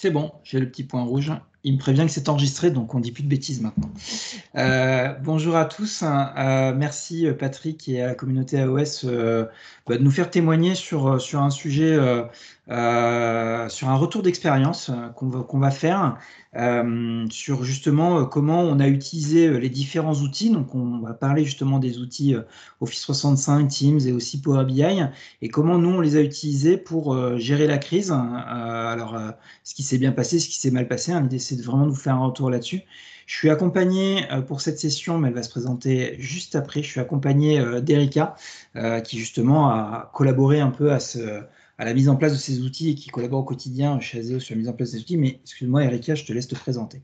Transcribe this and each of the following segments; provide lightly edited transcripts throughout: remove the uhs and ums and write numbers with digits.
C'est bon, j'ai le petit point rouge. Il me prévient que c'est enregistré, donc on ne dit plus de bêtises maintenant. Bonjour à tous. Merci Patrick et à la communauté AOS de nous faire témoigner sur un sujet, sur un retour d'expérience qu'on va faire sur justement comment on a utilisé les différents outils. Donc on va parler justement des outils Office 365, Teams et aussi Power BI et comment nous on les a utilisés pour gérer la crise. Ce qui s'est bien passé, ce qui s'est mal passé. L'idée c'est de vraiment nous faire un retour là-dessus. Je suis accompagné pour cette session, mais elle va se présenter juste après. Je suis accompagné d'Erika, qui justement a collaboré un peu à la mise en place de ces outils et qui collabore au quotidien chez Azeo sur la mise en place des outils. Mais excuse-moi, Erika, je te laisse te présenter.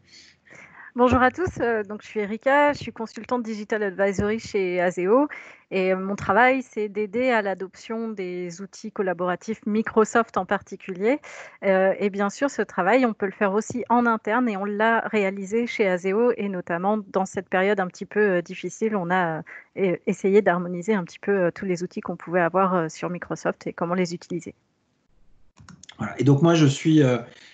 Bonjour à tous, donc je suis Erika, je suis consultante Digital Advisory chez Azeo et mon travail c'est d'aider à l'adoption des outils collaboratifs Microsoft en particulier et bien sûr ce travail on peut le faire aussi en interne et on l'a réalisé chez Azeo et notamment dans cette période un petit peu difficile on a essayé d'harmoniser un petit peu tous les outils qu'on pouvait avoir sur Microsoft et comment les utiliser. Voilà. Et donc moi je suis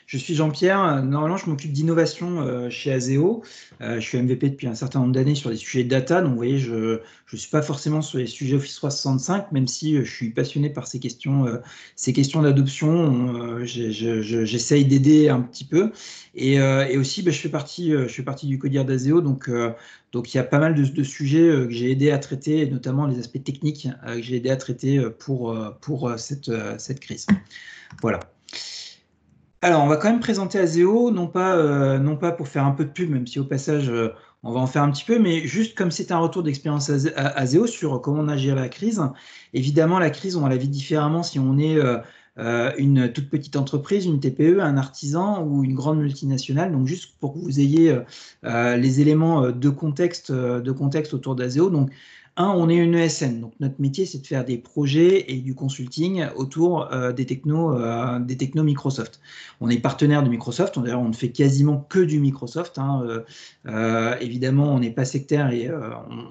Jean-Pierre. Normalement je m'occupe d'innovation chez Azeo. Je suis MVP depuis un certain nombre d'années sur des sujets de data. Donc vous voyez, je suis pas forcément sur les sujets Office 365, même si je suis passionné par ces questions d'adoption. J'essaye d'aider un petit peu. Et aussi je fais partie du CODIR d'Azeo. Donc il y a pas mal de sujets que j'ai aidé à traiter, notamment les aspects techniques que j'ai aidé à traiter pour cette crise. Voilà. Alors, on va quand même présenter Azeo, non pas pour faire un peu de pub, même si au passage, on va en faire un petit peu, mais juste comme c'est un retour d'expérience Azeo sur comment on a géré la crise. Évidemment, la crise, on la vit différemment si on est une toute petite entreprise, une TPE, un artisan ou une grande multinationale. Donc, juste pour que vous ayez les éléments de contexte autour d'Azeo. Donc, on est une ESN, donc notre métier c'est de faire des projets et du consulting autour des technos Microsoft. On est partenaire de Microsoft, d'ailleurs on ne fait quasiment que du Microsoft. Évidemment, on n'est pas sectaire et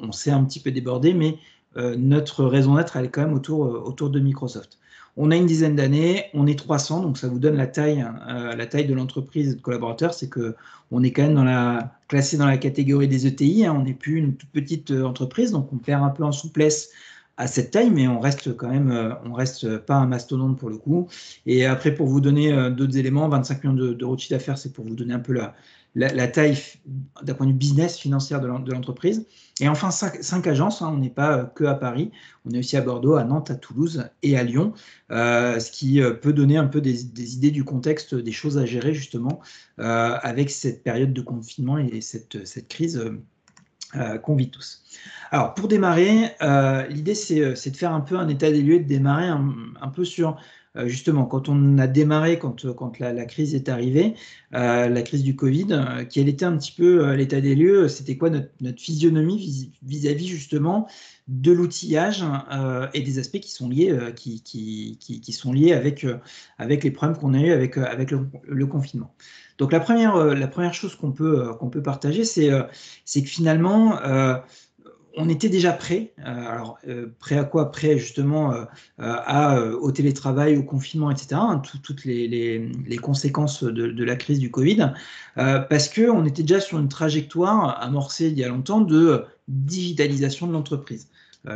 on s'est un petit peu débordé, mais notre raison d'être elle est quand même autour de Microsoft. On a une dizaine d'années, on est 300, donc ça vous donne la taille de l'entreprise et de collaborateurs. C'est qu'on est quand même classé dans la catégorie des ETI. On n'est plus une toute petite entreprise, donc on perd un peu en souplesse à cette taille, mais on reste quand même, on reste pas un mastodonte pour le coup. Et après, pour vous donner d'autres éléments, 25 millions d'euros de chiffre d'affaires, c'est pour vous donner un peu la taille d'un point de vue business financière de l'entreprise. Et enfin, 5 agences, on n'est pas que à Paris, on est aussi à Bordeaux, à Nantes, à Toulouse et à Lyon, ce qui peut donner un peu des idées du contexte, des choses à gérer justement avec cette période de confinement et cette crise qu'on vit tous. Alors, pour démarrer, l'idée, c'est de faire un peu un état des lieux et de démarrer un peu sur, justement, quand on a démarré, quand la crise est arrivée, la crise du Covid, quel était un petit peu l'état des lieux, c'était quoi notre physionomie vis-à-vis, justement, de l'outillage et des aspects qui sont liés, qui sont liés avec les problèmes qu'on a eu avec le confinement. Donc, la première chose qu'on peut partager, c'est que finalement, on était déjà prêt. Alors, prêt à quoi? Prêt justement au télétravail, au confinement, etc. Toutes les conséquences de la crise du Covid, parce qu'on était déjà sur une trajectoire amorcée il y a longtemps de digitalisation de l'entreprise.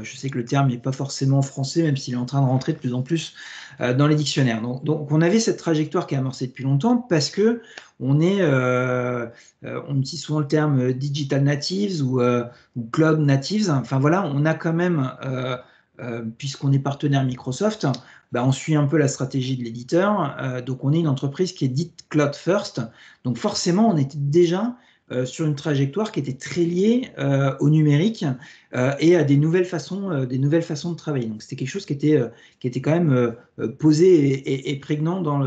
Je sais que le terme n'est pas forcément français, même s'il est en train de rentrer de plus en plus dans les dictionnaires. Donc, on avait cette trajectoire qui est amorcée depuis longtemps parce que on utilise souvent le terme digital natives ou cloud natives. Enfin voilà, on a quand même, puisqu'on est partenaire Microsoft, on suit un peu la stratégie de l'éditeur. Donc on est une entreprise qui est dite cloud first. Donc forcément, on était déjà sur une trajectoire qui était très liée au numérique et à des nouvelles façons de travailler. Donc c'était quelque chose qui était quand même posé et prégnant dans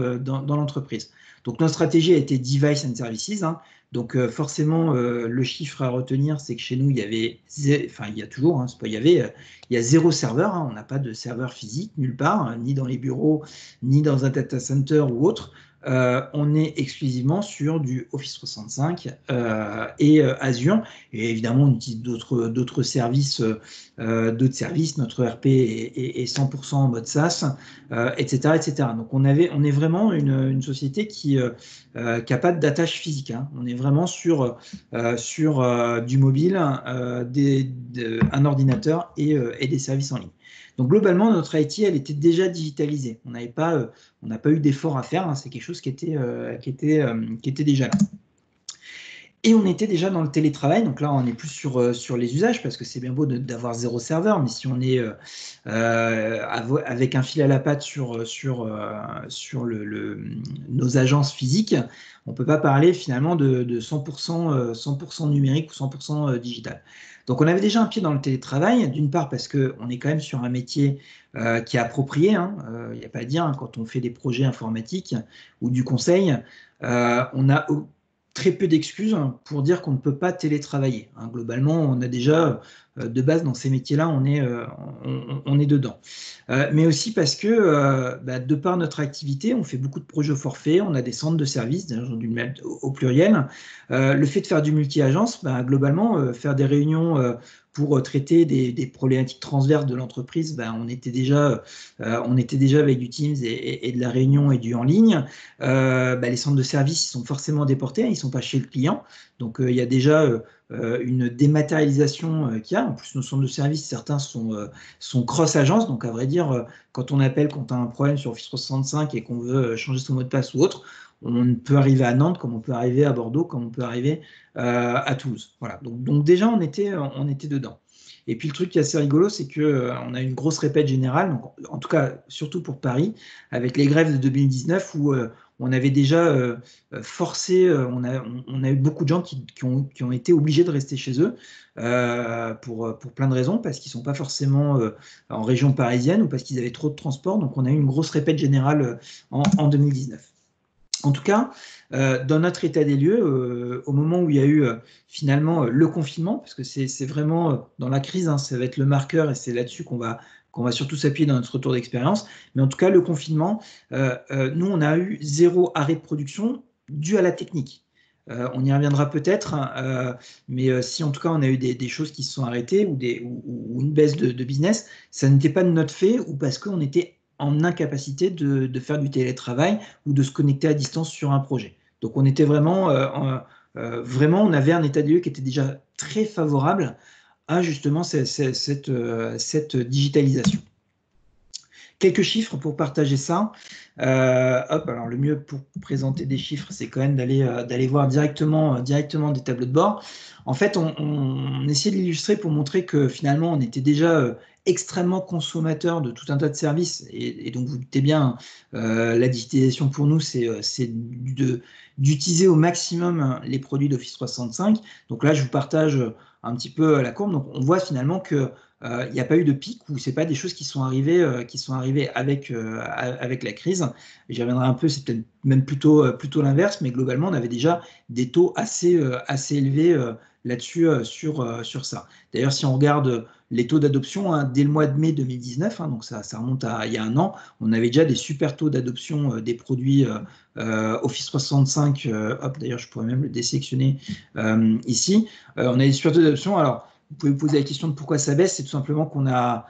l'entreprise. Donc notre stratégie a été device and services. Donc forcément, le chiffre à retenir, c'est que chez nous, il y a toujours, il y a 0 serveur. On n'a pas de serveur physique nulle part, ni dans les bureaux, ni dans un data center ou autre. on est exclusivement sur du Office 365 et Azure. Et évidemment, on utilise d'autres services, notre ERP est 100% en mode SaaS, etc., etc. Donc on est vraiment une société qui n'a pas d'attache physique, hein. On est vraiment sur du mobile, un ordinateur et des services en ligne. Donc globalement, notre IT, elle était déjà digitalisée. On n'a pas eu d'effort à faire, hein. C'est quelque chose qui était déjà là. Et on était déjà dans le télétravail, donc là on est plus sur les usages, parce que c'est bien beau d'avoir 0 serveur, mais si on est avec un fil à la patte sur nos agences physiques, on ne peut pas parler finalement de 100% numérique ou 100% digital. Donc on avait déjà un pied dans le télétravail, d'une part parce qu'on est quand même sur un métier qui est approprié, hein. Il n'y a pas à dire, hein, quand on fait des projets informatiques ou du conseil, on a très peu d'excuses pour dire qu'on ne peut pas télétravailler, hein. Globalement, on a déjà, de base, dans ces métiers-là, on est dedans. Mais aussi parce que, de par notre activité, on fait beaucoup de projets au forfait, on a des centres de services, au pluriel. Le fait de faire du multi-agence, globalement, faire des réunions pour traiter des problématiques transverses de l'entreprise, on était déjà avec du Teams et de la réunion et du en ligne. Les centres de service, ils sont forcément déportés, hein, ils ne sont pas chez le client. Donc, il y a déjà une dématérialisation qu'il y a. En plus, nos centres de service, certains sont cross-agences. Donc, à vrai dire, quand on appelle, quand on a un problème sur Office 365 et qu'on veut changer son mot de passe ou autre, on peut arriver à Nantes, comme on peut arriver à Bordeaux, comme on peut arriver à Toulouse. Voilà. Donc déjà, on était dedans. Et puis le truc qui est assez rigolo, c'est qu'on a une grosse répète générale, donc, en tout cas surtout pour Paris, avec les grèves de 2019 où on avait déjà forcé, on a eu beaucoup de gens qui ont été obligés de rester chez eux pour plein de raisons, parce qu'ils ne sont pas forcément en région parisienne ou parce qu'ils avaient trop de transport. Donc on a eu une grosse répète générale en 2019. En tout cas, dans notre état des lieux, au moment où il y a eu finalement le confinement, parce que c'est vraiment dans la crise, hein, ça va être le marqueur et c'est là-dessus qu'on va surtout s'appuyer dans notre retour d'expérience. Mais en tout cas, le confinement, nous, on a eu 0 arrêt de production dû à la technique. On y reviendra peut-être, hein, mais si en tout cas on a eu des choses qui se sont arrêtées ou une baisse de business, ça n'était pas de notre fait ou parce qu'on était en incapacité de faire du télétravail ou de se connecter à distance sur un projet. Donc on était vraiment, on avait un état des lieux qui était déjà très favorable à justement cette digitalisation. Quelques chiffres pour partager ça. Alors le mieux pour présenter des chiffres, c'est quand même d'aller voir directement des tableaux de bord. En fait, on essayait de l'illustrer pour montrer que finalement, on était déjà extrêmement consommateur de tout un tas de services. Et donc, vous doutez bien, la digitalisation pour nous, c'est d'utiliser au maximum les produits d'Office 365. Donc là, je vous partage un petit peu la courbe. Donc, on voit finalement que il n'y a pas eu de pic ou c'est pas des choses qui sont arrivées avec la crise. J'y reviendrai un peu, c'est peut-être même plutôt l'inverse, mais globalement, on avait déjà des taux assez élevés là-dessus sur ça. D'ailleurs, si on regarde les taux d'adoption, hein, dès le mois de mai 2019, hein, donc ça remonte à il y a un an, on avait déjà des super taux d'adoption des produits Office 365. D'ailleurs, je pourrais même le désélectionner ici. On a des super taux d'adoption. Alors, vous pouvez vous poser la question de pourquoi ça baisse. C'est tout simplement qu'on a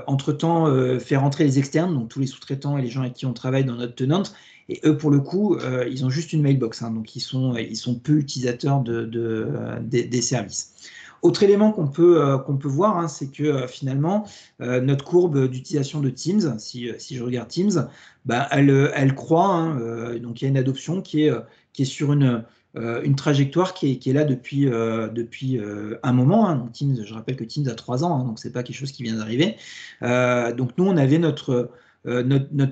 entre-temps fait rentrer les externes, donc tous les sous-traitants et les gens avec qui on travaille dans notre tenante. Et eux, pour le coup, ils ont juste une mailbox, hein, donc ils sont peu utilisateurs des services. Autre élément qu'on peut voir, hein, c'est que finalement, notre courbe d'utilisation de Teams, si je regarde Teams, elle croît, hein, donc il y a une adoption qui est sur une trajectoire qui est là depuis un moment, hein. Donc Teams, je rappelle que Teams a 3 ans, hein, donc c'est pas quelque chose qui vient d'arriver. Donc nous, on avait notre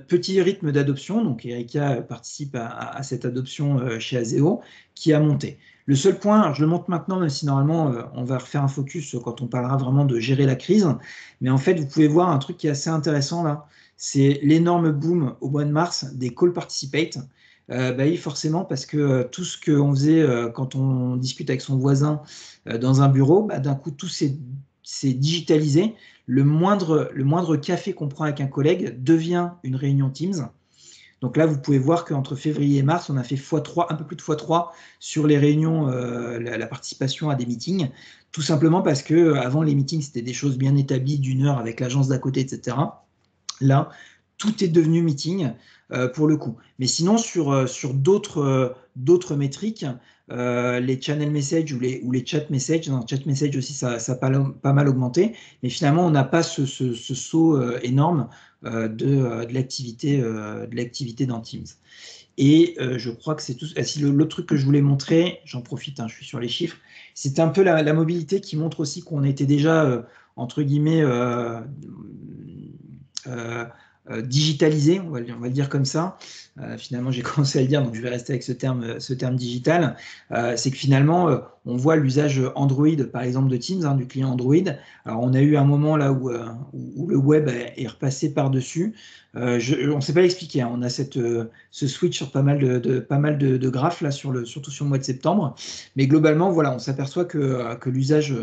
petit rythme d'adoption, donc Erika participe à cette adoption chez Azeo, qui a monté. Le seul point, alors je le montre maintenant, même si normalement on va refaire un focus quand on parlera vraiment de gérer la crise, mais en fait vous pouvez voir un truc qui est assez intéressant là, c'est l'énorme boom au mois de mars des call participate. Oui, forcément, parce que tout ce qu'on faisait quand on discute avec son voisin dans un bureau, d'un coup tout s'est digitalisé. Le moindre café qu'on prend avec un collègue devient une réunion Teams. Donc là, vous pouvez voir qu'entre février et mars, on a fait x3, un peu plus de x3 sur les réunions, la participation à des meetings, tout simplement parce que avant les meetings, c'était des choses bien établies d'1 heure avec l'agence d'à côté, etc. Là, tout est devenu meeting pour le coup. Mais sinon, sur d'autres métriques, les channel messages ou les chat messages, dans chat message aussi, ça a pas mal augmenté. Mais finalement, on n'a pas ce saut énorme de l'activité dans Teams. Et je crois que c'est tout. Ah, si l'autre truc que je voulais montrer, j'en profite, hein, je suis sur les chiffres, c'est un peu la mobilité qui montre aussi qu'on était déjà, entre guillemets, digitalisé, on va le dire comme ça. Finalement, j'ai commencé à le dire, donc je vais rester avec ce terme digital. C'est que finalement, on voit l'usage Android, par exemple, de Teams, hein, du client Android. Alors, on a eu un moment là où le web est repassé par-dessus. On ne sait pas l'expliquer, hein. On a ce switch sur pas mal de graphes, là, surtout sur le mois de septembre. Mais globalement, voilà, on s'aperçoit que l'usage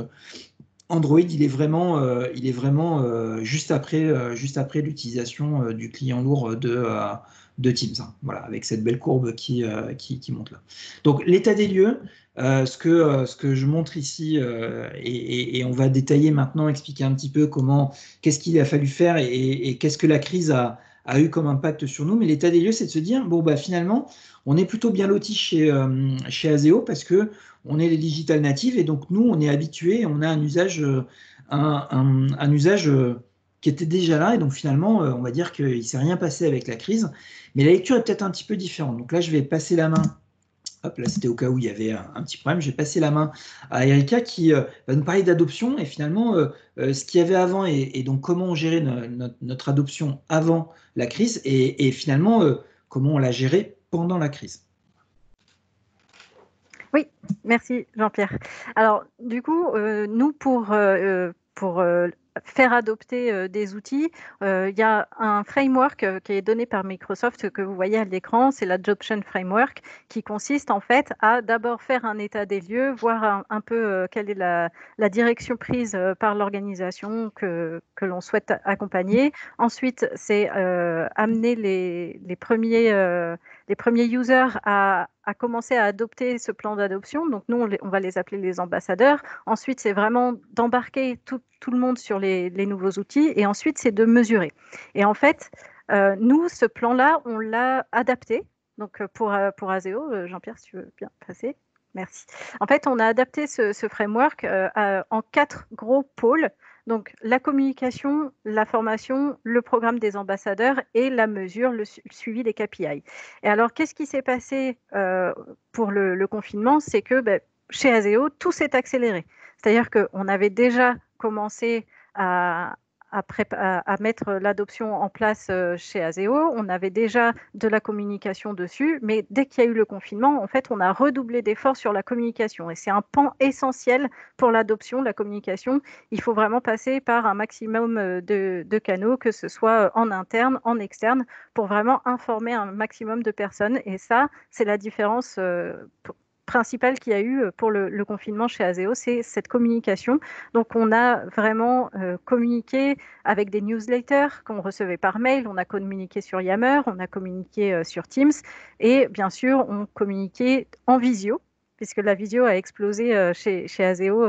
Android, il est vraiment juste après l'utilisation du client lourd de Teams, hein. Voilà, avec cette belle courbe qui monte là. Donc, l'état des lieux, ce que je montre ici, et on va détailler maintenant, expliquer un petit peu qu'est-ce qu'il a fallu faire et qu'est-ce que la crise a eu comme impact sur nous. Mais l'état des lieux, c'est de se dire, bon, bah, finalement, on est plutôt bien loti chez Azeo parce que on est les digital natives et donc nous, on est habitués, on a un usage, qui était déjà là et donc finalement, on va dire qu'il ne s'est rien passé avec la crise, mais la lecture est peut-être un petit peu différente. Donc là, je vais passer la main. Hop, là, c'était au cas où il y avait un petit problème. Je vais passer la main à Erika qui va nous parler d'adoption et finalement ce qu'il y avait avant et donc comment on gérait notre adoption avant la crise et finalement comment on l'a gérée pendant la crise. Oui, merci Jean-Pierre. Alors du coup, nous pour faire adopter des outils, il y a un framework qui est donné par Microsoft que vous voyez à l'écran, c'est l'Adoption Framework, qui consiste en fait à d'abord faire un état des lieux, voir un peu quelle est la direction prise par l'organisation que l'on souhaite accompagner. Ensuite, c'est amener les premiers users à commencer à adopter ce plan d'adoption. Donc nous, on va les appeler les ambassadeurs. Ensuite, c'est vraiment d'embarquer tout le monde sur les nouveaux outils. Et ensuite, c'est de mesurer. Et en fait, nous, ce plan-là, on l'a adapté. Donc pour Azeo, Jean-Pierre, si tu veux bien passer. Merci. En fait, on a adapté ce framework en 4 gros pôles. Donc, la communication, la formation, le programme des ambassadeurs et la mesure, le suivi des KPI. Et alors, qu'est-ce qui s'est passé pour le confinement? C'est que chez Azeo, tout s'est accéléré. C'est-à-dire qu'on avait déjà commencé à mettre l'adoption en place chez Azeo. On avait déjà de la communication dessus, mais dès qu'il y a eu le confinement, en fait, on a redoublé d'efforts sur la communication. Et c'est un pan essentiel pour l'adoption, la communication. Il faut vraiment passer par un maximum de canaux, que ce soit en interne, en externe, pour vraiment informer un maximum de personnes. Et ça, c'est la différence principale qu'il y a eu pour le confinement chez Azeo, c'est cette communication. Donc, on a vraiment communiqué avec des newsletters qu'on recevait par mail, on a communiqué sur Yammer, on a communiqué sur Teams et bien sûr, on communiquait en visio, puisque la visio a explosé chez Azeo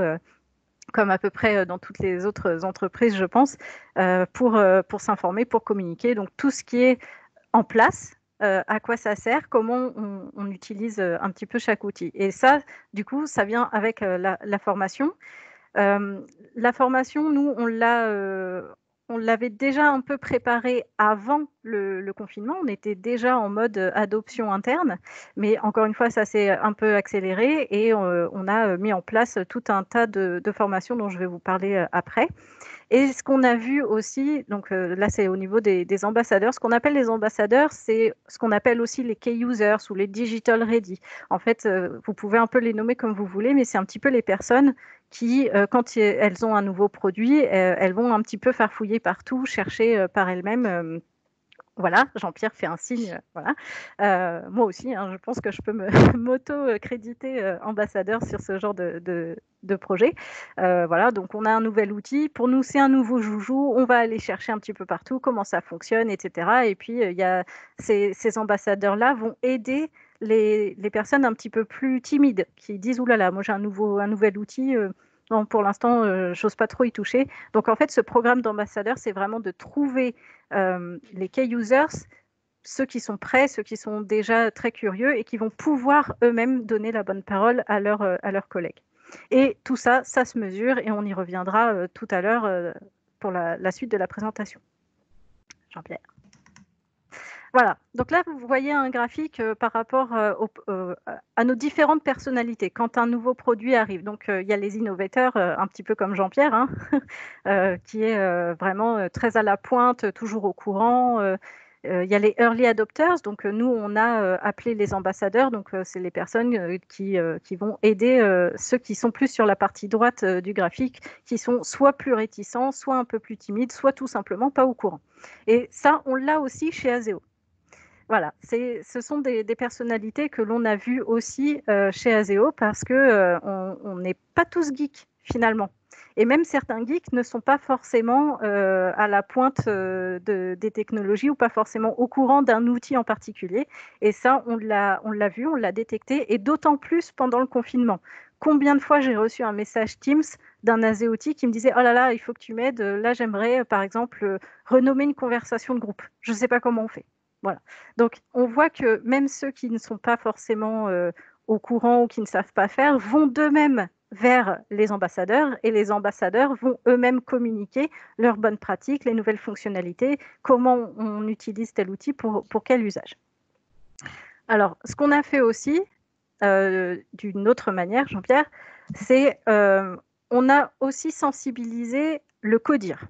comme à peu près dans toutes les autres entreprises, je pense, pour s'informer, pour communiquer. Donc, tout ce qui est en place, à quoi ça sert, comment on utilise un petit peu chaque outil. Et ça, du coup, ça vient avec la formation. La formation, nous, on l'avait déjà un peu préparée avant le confinement. On était déjà en mode adoption interne, mais encore une fois, ça s'est un peu accéléré et on a mis en place tout un tas de formations dont je vais vous parler après. Et ce qu'on a vu aussi, donc là c'est au niveau des ambassadeurs, ce qu'on appelle les ambassadeurs, c'est ce qu'on appelle aussi les key users ou les digital ready. En fait, vous pouvez un peu les nommer comme vous voulez, mais c'est un petit peu les personnes qui, quand elles ont un nouveau produit, elles vont un petit peu farfouiller partout, chercher par elles-mêmes Voilà, Jean-Pierre fait un signe, voilà. Moi aussi, hein, je pense que je peux me m'auto-créditer ambassadeur sur ce genre de projet. Voilà, donc on a un nouvel outil. Pour nous, c'est un nouveau joujou. On va aller chercher un petit peu partout comment ça fonctionne, et cetera. Et puis, il y a ces ambassadeurs-là vont aider les personnes un petit peu plus timides qui disent: «Ouh là là, moi j'ai un nouvel outil, non pour l'instant, j'ose pas trop y toucher». Donc en fait, ce programme d'ambassadeur, c'est vraiment de trouver les key users, ceux qui sont prêts, ceux qui sont déjà très curieux et qui vont pouvoir eux-mêmes donner la bonne parole à leurs collègues. Et tout ça, ça se mesure et on y reviendra tout à l'heure pour la suite de la présentation. Jean-Pierre. Voilà, donc là, vous voyez un graphique par rapport à nos différentes personnalités quand un nouveau produit arrive. Donc, il y a les innovateurs, un petit peu comme Jean-Pierre, hein, qui est vraiment très à la pointe, toujours au courant. Il y a les early adopters, donc nous, on a appelé les ambassadeurs, donc c'est les personnes qui vont aider ceux qui sont plus sur la partie droite du graphique, qui sont soit plus réticents, soit un peu plus timides, soit tout simplement pas au courant. Et ça, on l'a aussi chez Azeo. Voilà, ce sont des personnalités que l'on a vues aussi chez Azeo parce que on n'est pas tous geeks finalement. Et même certains geeks ne sont pas forcément à la pointe des technologies ou pas forcément au courant d'un outil en particulier. Et ça, on l'a vu, on l'a détecté, et d'autant plus pendant le confinement. Combien de fois j'ai reçu un message Teams d'un Azeoti qui me disait: «Oh là là, il faut que tu m'aides, là j'aimerais par exemple renommer une conversation de groupe. Je ne sais pas comment on fait». Voilà. Donc, on voit que même ceux qui ne sont pas forcément au courant ou qui ne savent pas faire vont d'eux-mêmes vers les ambassadeurs, et les ambassadeurs vont eux-mêmes communiquer leurs bonnes pratiques, les nouvelles fonctionnalités, comment on utilise tel outil pour quel usage. Alors, ce qu'on a fait aussi, d'une autre manière, Jean-Pierre, c'est on a aussi sensibilisé le CODIR.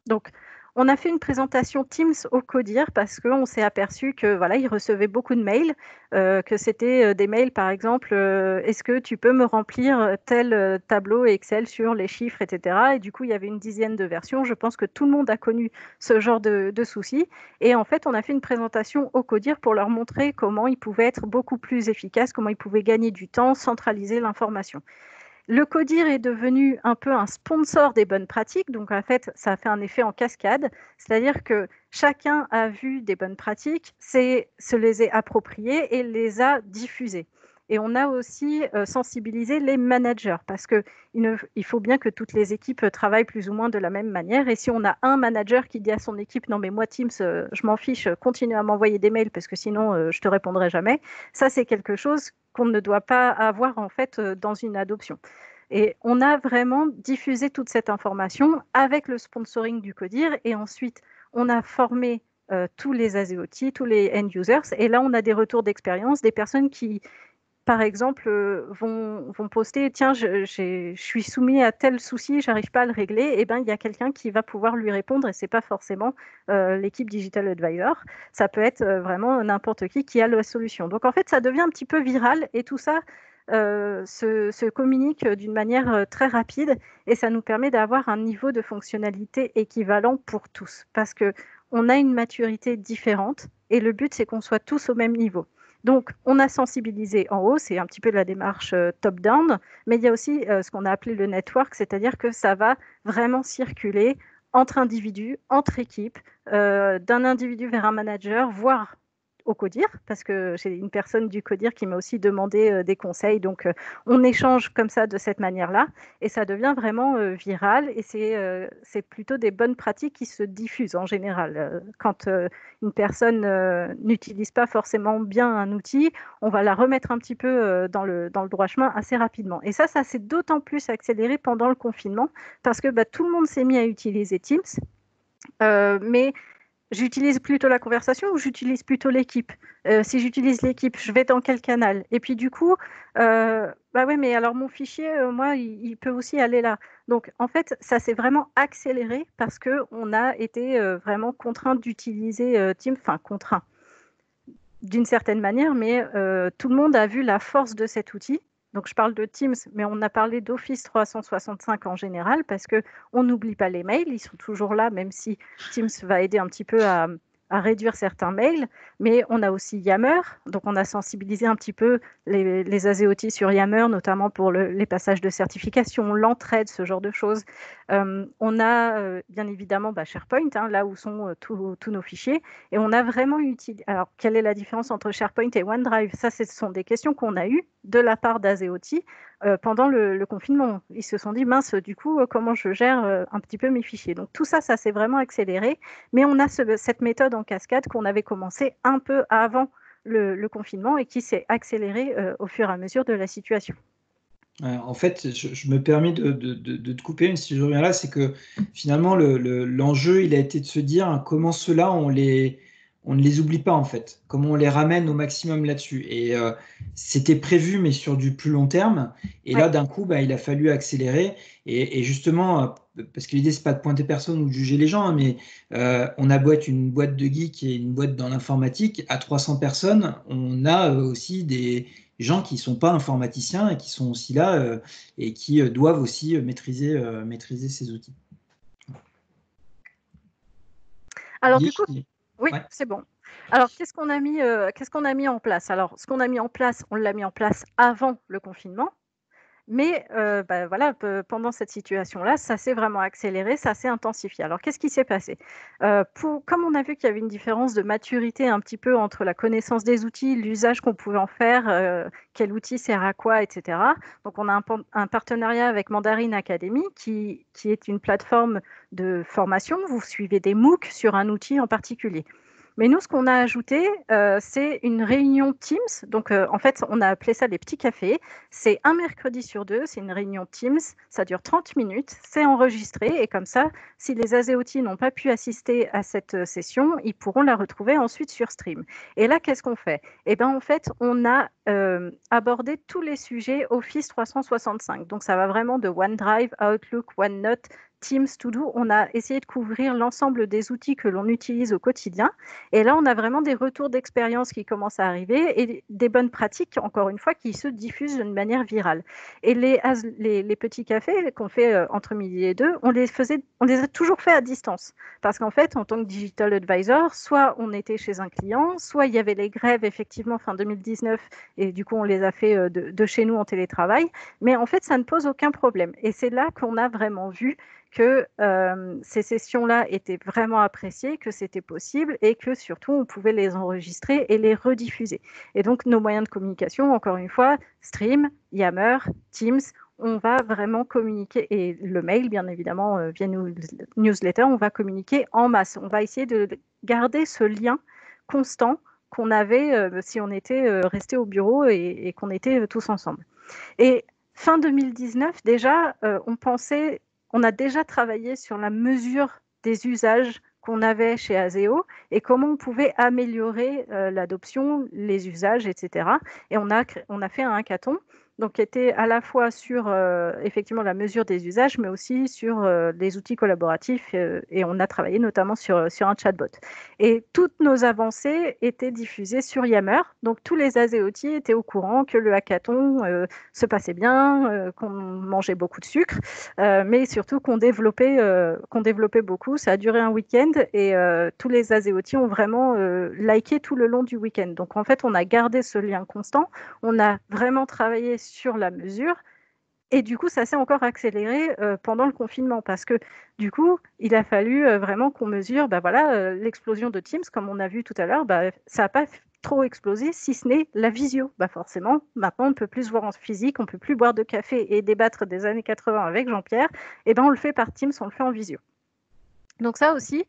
Donc, on a fait une présentation Teams au CODIR parce qu'on s'est aperçu que voilà, ils recevaient beaucoup de mails, que c'était des mails par exemple, est-ce que tu peux me remplir tel tableau Excel sur les chiffres, etc. Et du coup, il y avait une dizaine de versions. Je pense que tout le monde a connu ce genre de soucis. Et en fait, on a fait une présentation au CODIR pour leur montrer comment ils pouvaient être beaucoup plus efficaces, comment ils pouvaient gagner du temps, centraliser l'information. Le CODIR est devenu un peu un sponsor des bonnes pratiques, donc en fait, ça a fait un effet en cascade, c'est-à-dire que chacun a vu des bonnes pratiques, se les est appropriées et les a diffusées. Et on a aussi sensibilisé les managers, parce qu'il faut bien que toutes les équipes travaillent plus ou moins de la même manière. Et si on a un manager qui dit à son équipe: «Non mais moi Teams, je m'en fiche, continue à m'envoyer des mails parce que sinon je te répondrai jamais», ça c'est quelque chose qu'on ne doit pas avoir en fait dans une adoption. Et on a vraiment diffusé toute cette information avec le sponsoring du CODIR, et ensuite on a formé tous les Azeoti, tous les end users, et là on a des retours d'expérience, des personnes qui par exemple vont poster: «Tiens, je suis soumis à tel souci, j'arrive pas à le régler», et ben il y a quelqu'un qui va pouvoir lui répondre, et c'est pas forcément l'équipe Digital Advisor, ça peut être vraiment n'importe qui a la solution. Donc en fait ça devient un petit peu viral, et tout ça se communique d'une manière très rapide, et ça nous permet d'avoir un niveau de fonctionnalité équivalent pour tous, parce qu'on a une maturité différente et le but c'est qu'on soit tous au même niveau. Donc on a sensibilisé en haut, c'est un petit peu la démarche top-down, mais il y a aussi ce qu'on a appelé le network, c'est-à-dire que ça va vraiment circuler entre individus, entre équipes, d'un individu vers un manager, voire au CODIR, parce que j'ai une personne du CODIR qui m'a aussi demandé des conseils. Donc, on échange comme ça, de cette manière-là, et ça devient vraiment viral. Et c'est plutôt des bonnes pratiques qui se diffusent en général. Quand une personne n'utilise pas forcément bien un outil, on va la remettre un petit peu dans le droit chemin assez rapidement. Et ça s'est d'autant plus accéléré pendant le confinement, parce que tout le monde s'est mis à utiliser Teams, mais j'utilise plutôt la conversation ou j'utilise plutôt l'équipe? Si j'utilise l'équipe, je vais dans quel canal? Et puis du coup, bah ouais, mais alors mon fichier, moi, il peut aussi aller là. Donc en fait, ça s'est vraiment accéléré parce qu'on a été vraiment contraint d'utiliser Teams, enfin contraint d'une certaine manière, mais tout le monde a vu la force de cet outil. Donc je parle de Teams, mais on a parlé d'Office 365 en général, parce qu'on n'oublie pas les mails, ils sont toujours là, même si Teams va aider un petit peu à à réduire certains mails, mais on a aussi Yammer, donc on a sensibilisé un petit peu les ASEOT sur Yammer, notamment pour les passages de certification, l'entraide, ce genre de choses. On a bien évidemment SharePoint, hein, là où sont tous nos fichiers, et on a vraiment utilisé. Alors, quelle est la différence entre SharePoint et OneDrive? Ça, ce sont des questions qu'on a eues de la part d'ASEOT pendant le confinement. Ils se sont dit, mince, du coup, comment je gère un petit peu mes fichiers? Donc tout ça, ça s'est vraiment accéléré, mais on a cette méthode en cascade qu'on avait commencé un peu avant le confinement et qui s'est accélérée au fur et à mesure de la situation. En fait, je me permets de te couper, si je reviens là, c'est que finalement, l'enjeu, il a été de se dire comment ceux-là, on ne les oublie pas, en fait, comment on les ramène au maximum là-dessus. Et c'était prévu, mais sur du plus long terme. Et là, d'un coup, il a fallu accélérer. Et justement, parce que l'idée, c'est pas de pointer personne ou de juger les gens, hein, mais on a beau être une boîte de geeks et une boîte dans l'informatique, à 300 personnes, on a aussi des gens qui ne sont pas informaticiens et qui sont aussi là et qui doivent aussi maîtriser ces outils. Alors du coup, oui, ouais. C'est bon. Alors qu'est-ce qu'on a mis en place? Alors ce qu'on a mis en place, on l'a mis en place avant le confinement. Mais voilà, pendant cette situation-là, ça s'est vraiment accéléré, ça s'est intensifié. Alors, qu'est-ce qui s'est passé? Comme on a vu qu'il y avait une différence de maturité un petit peu entre la connaissance des outils, l'usage qu'on pouvait en faire, quel outil sert à quoi, etc. Donc, on a un partenariat avec Mandarin Academy qui est une plateforme de formation. Vous suivez des MOOC sur un outil en particulier. Mais nous, ce qu'on a ajouté, c'est une réunion Teams. Donc, en fait, on a appelé ça les petits cafés. C'est un mercredi sur 2, c'est une réunion Teams. Ça dure 30 minutes, c'est enregistré. Et comme ça, si les ASEOT n'ont pas pu assister à cette session, ils pourront la retrouver ensuite sur Stream. Et là, qu'est-ce qu'on fait? Eh bien, en fait, on a abordé tous les sujets Office 365. Donc, ça va vraiment de OneDrive, Outlook, OneNote, Teams, To-Do, on a essayé de couvrir l'ensemble des outils que l'on utilise au quotidien. Et là, on a vraiment des retours d'expérience qui commencent à arriver et des bonnes pratiques, encore une fois, qui se diffusent d'une manière virale. Et les petits cafés qu'on fait entre midi et 2, on les a toujours fait à distance. Parce qu'en fait, en tant que digital advisor, soit on était chez un client, soit il y avait les grèves, effectivement, fin 2019, et du coup, on les a fait de chez nous en télétravail. Mais en fait, ça ne pose aucun problème. Et c'est là qu'on a vraiment vu que ces sessions-là étaient vraiment appréciées, que c'était possible et que surtout on pouvait les enregistrer et les rediffuser. Et donc nos moyens de communication, encore une fois, Stream, Yammer, Teams, on va vraiment communiquer, et le mail bien évidemment via newsletter, on va communiquer en masse. On va essayer de garder ce lien constant qu'on avait si on était resté au bureau et qu'on était tous ensemble. Et fin 2019, déjà, on a déjà travaillé sur la mesure des usages qu'on avait chez Aseo et comment on pouvait améliorer l'adoption, les usages, etc. Et on a fait un hackathon, donc qui était à la fois sur effectivement la mesure des usages, mais aussi sur les outils collaboratifs, et on a travaillé notamment sur un chatbot. Et toutes nos avancées étaient diffusées sur Yammer, donc tous les ASEOT étaient au courant que le hackathon se passait bien, qu'on mangeait beaucoup de sucre, mais surtout qu'on développait beaucoup. Ça a duré un week-end et tous les ASEOT ont vraiment liké tout le long du week-end. Donc en fait, on a gardé ce lien constant, on a vraiment travaillé sur la mesure. Et du coup, ça s'est encore accéléré pendant le confinement parce que du coup, il a fallu vraiment qu'on mesure l'explosion de Teams, comme on a vu tout à l'heure, ça n'a pas trop explosé, si ce n'est la visio. Forcément, maintenant, on ne peut plus se voir en physique, on ne peut plus boire de café et débattre des années 80 avec Jean-Pierre. Et on le fait par Teams, on le fait en visio. Donc ça aussi,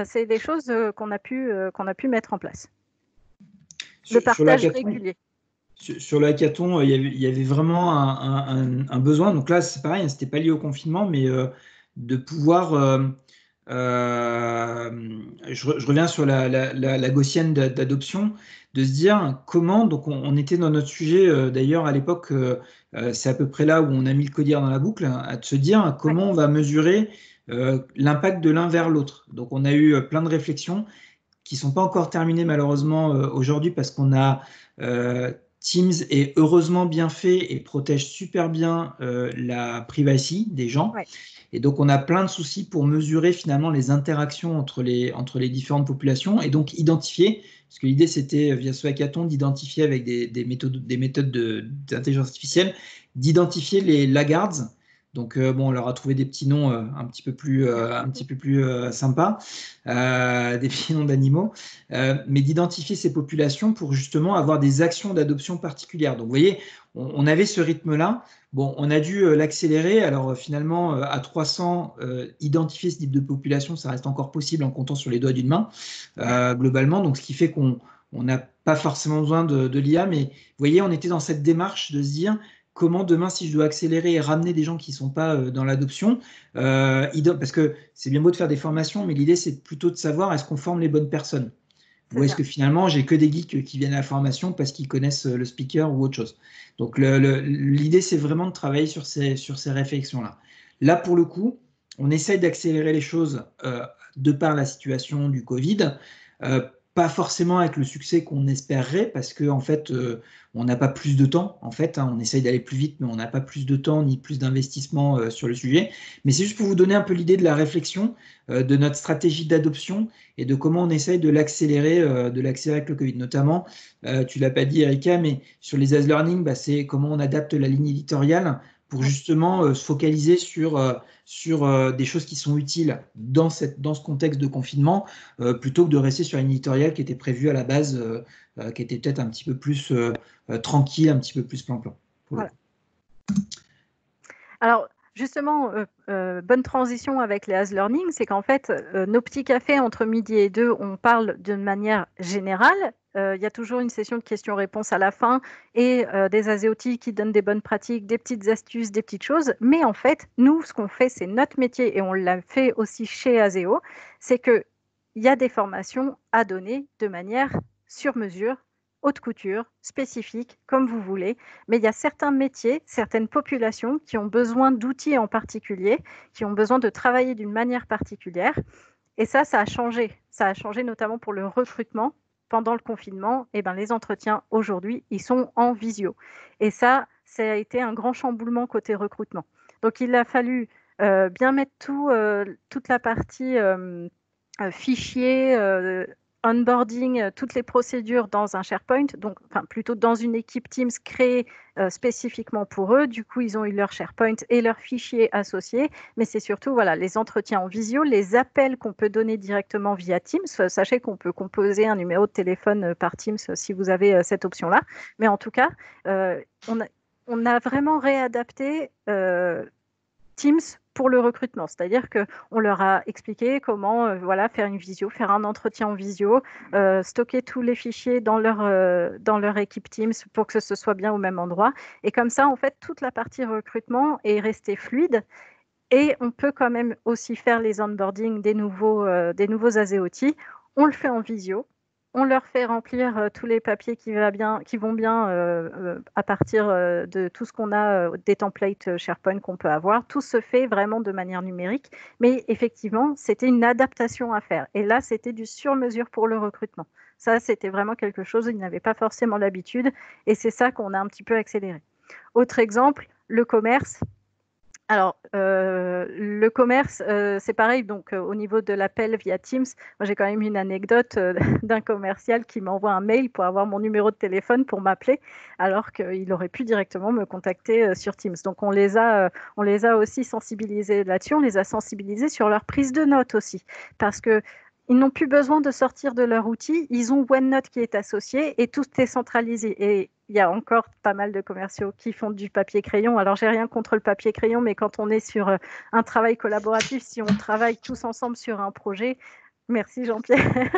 c'est des choses qu'on a pu mettre en place. Le partage régulier. Sur le hackathon, il y avait vraiment un besoin. Donc là, c'est pareil, c'était pas lié au confinement, mais de pouvoir. Je reviens sur la gaussienne d'adoption, de se dire comment. Donc on était dans notre sujet d'ailleurs à l'époque. C'est à peu près là où on a mis le codir dans la boucle, à se dire comment on va mesurer l'impact de l'un vers l'autre. Donc on a eu plein de réflexions qui sont pas encore terminées malheureusement aujourd'hui parce qu'on a Teams est heureusement bien fait et protège super bien la privacy des gens. Ouais. Et donc, on a plein de soucis pour mesurer finalement les interactions entre les différentes populations et donc identifier, parce que l'idée c'était via ce hackathon d'identifier avec des méthodes d'intelligence artificielle, d'identifier les laggards. Donc, bon, on leur a trouvé des petits noms un petit peu plus sympas, des petits noms d'animaux, mais d'identifier ces populations pour justement avoir des actions d'adoption particulières. Donc, vous voyez, on avait ce rythme-là. Bon, on a dû l'accélérer. Alors finalement, à 300, identifier ce type de population, ça reste encore possible en comptant sur les doigts d'une main, globalement. Donc, ce qui fait qu'on n'a pas forcément besoin de l'IA. Mais vous voyez, on était dans cette démarche de se dire comment demain, si je dois accélérer et ramener des gens qui ne sont pas dans l'adoption, parce que c'est bien beau de faire des formations, mais l'idée, c'est plutôt de savoir est-ce qu'on forme les bonnes personnes. Ou est-ce que finalement, j'ai que des geeks qui viennent à la formation parce qu'ils connaissent le speaker ou autre chose. Donc, l'idée, c'est vraiment de travailler sur ces réflexions-là. Là, pour le coup, on essaye d'accélérer les choses de par la situation du Covid, pas forcément avec le succès qu'on espérerait, parce qu'en en fait, on n'a pas plus de temps. En fait, on essaye d'aller plus vite, mais on n'a pas plus de temps ni plus d'investissement sur le sujet. Mais c'est juste pour vous donner un peu l'idée de la réflexion, de notre stratégie d'adoption et de comment on essaye de l'accélérer avec le Covid. Notamment, tu l'as pas dit, Erika, mais sur les as learning, c'est comment on adapte la ligne éditoriale pour justement se focaliser sur des choses qui sont utiles dans ce contexte de confinement, plutôt que de rester sur une éditoriale qui était prévue à la base, qui était peut-être un petit peu plus tranquille, un petit peu plus plan-plan. Voilà. Alors, justement, bonne transition avec les as learning, c'est qu'en fait, nos petits cafés entre midi et 2, on parle d'une manière générale. Il y a toujours une session de questions-réponses à la fin et des ASEOT qui donnent des bonnes pratiques, des petites astuces, des petites choses. Mais en fait, nous, ce qu'on fait, c'est notre métier et on l'a fait aussi chez Aseo, c'est qu'il y a des formations à donner de manière sur mesure, haute couture, spécifique, comme vous voulez. Mais il y a certains métiers, certaines populations qui ont besoin d'outils en particulier, qui ont besoin de travailler d'une manière particulière. Et ça a changé. Ça a changé notamment pour le recrutement. Pendant le confinement, les entretiens aujourd'hui, ils sont en visio. Et ça a été un grand chamboulement côté recrutement. Donc, il a fallu bien mettre toute la partie fichier, onboarding, toutes les procédures dans un SharePoint, donc plutôt dans une équipe Teams créée spécifiquement pour eux. Du coup, ils ont eu leur SharePoint et leurs fichiers associés, mais c'est surtout les entretiens en visio, les appels qu'on peut donner directement via Teams. Sachez qu'on peut composer un numéro de téléphone par Teams si vous avez cette option-là. Mais en tout cas, on a vraiment réadapté Teams pour le recrutement, c'est-à-dire qu'on leur a expliqué comment faire une visio, faire un entretien en visio, stocker tous les fichiers dans leur équipe Teams pour que ce soit bien au même endroit. Et comme ça, en fait, toute la partie recrutement est restée fluide. Et on peut quand même aussi faire les onboarding des nouveaux ASEOT. On le fait en visio. On leur fait remplir tous les papiers qui vont bien à partir de tout ce qu'on a, des templates SharePoint qu'on peut avoir. Tout se fait vraiment de manière numérique. Mais effectivement, c'était une adaptation à faire. Et là, c'était du sur-mesure pour le recrutement. Ça, c'était vraiment quelque chose, ils n'avaient pas forcément l'habitude. Et c'est ça qu'on a un petit peu accéléré. Autre exemple, le commerce. Alors, le commerce, c'est pareil. Donc, au niveau de l'appel via Teams, moi, j'ai quand même une anecdote d'un commercial qui m'envoie un mail pour avoir mon numéro de téléphone pour m'appeler, alors qu'il aurait pu directement me contacter sur Teams. Donc, on les a aussi sensibilisés là-dessus. On les a sensibilisés sur leur prise de notes aussi, parce que ils n'ont plus besoin de sortir de leur outil. Ils ont OneNote qui est associé et tout est centralisé. Et il y a encore pas mal de commerciaux qui font du papier-crayon. Alors, j'ai rien contre le papier-crayon, mais quand on est sur un travail collaboratif, si on travaille tous ensemble sur un projet, merci Jean-Pierre,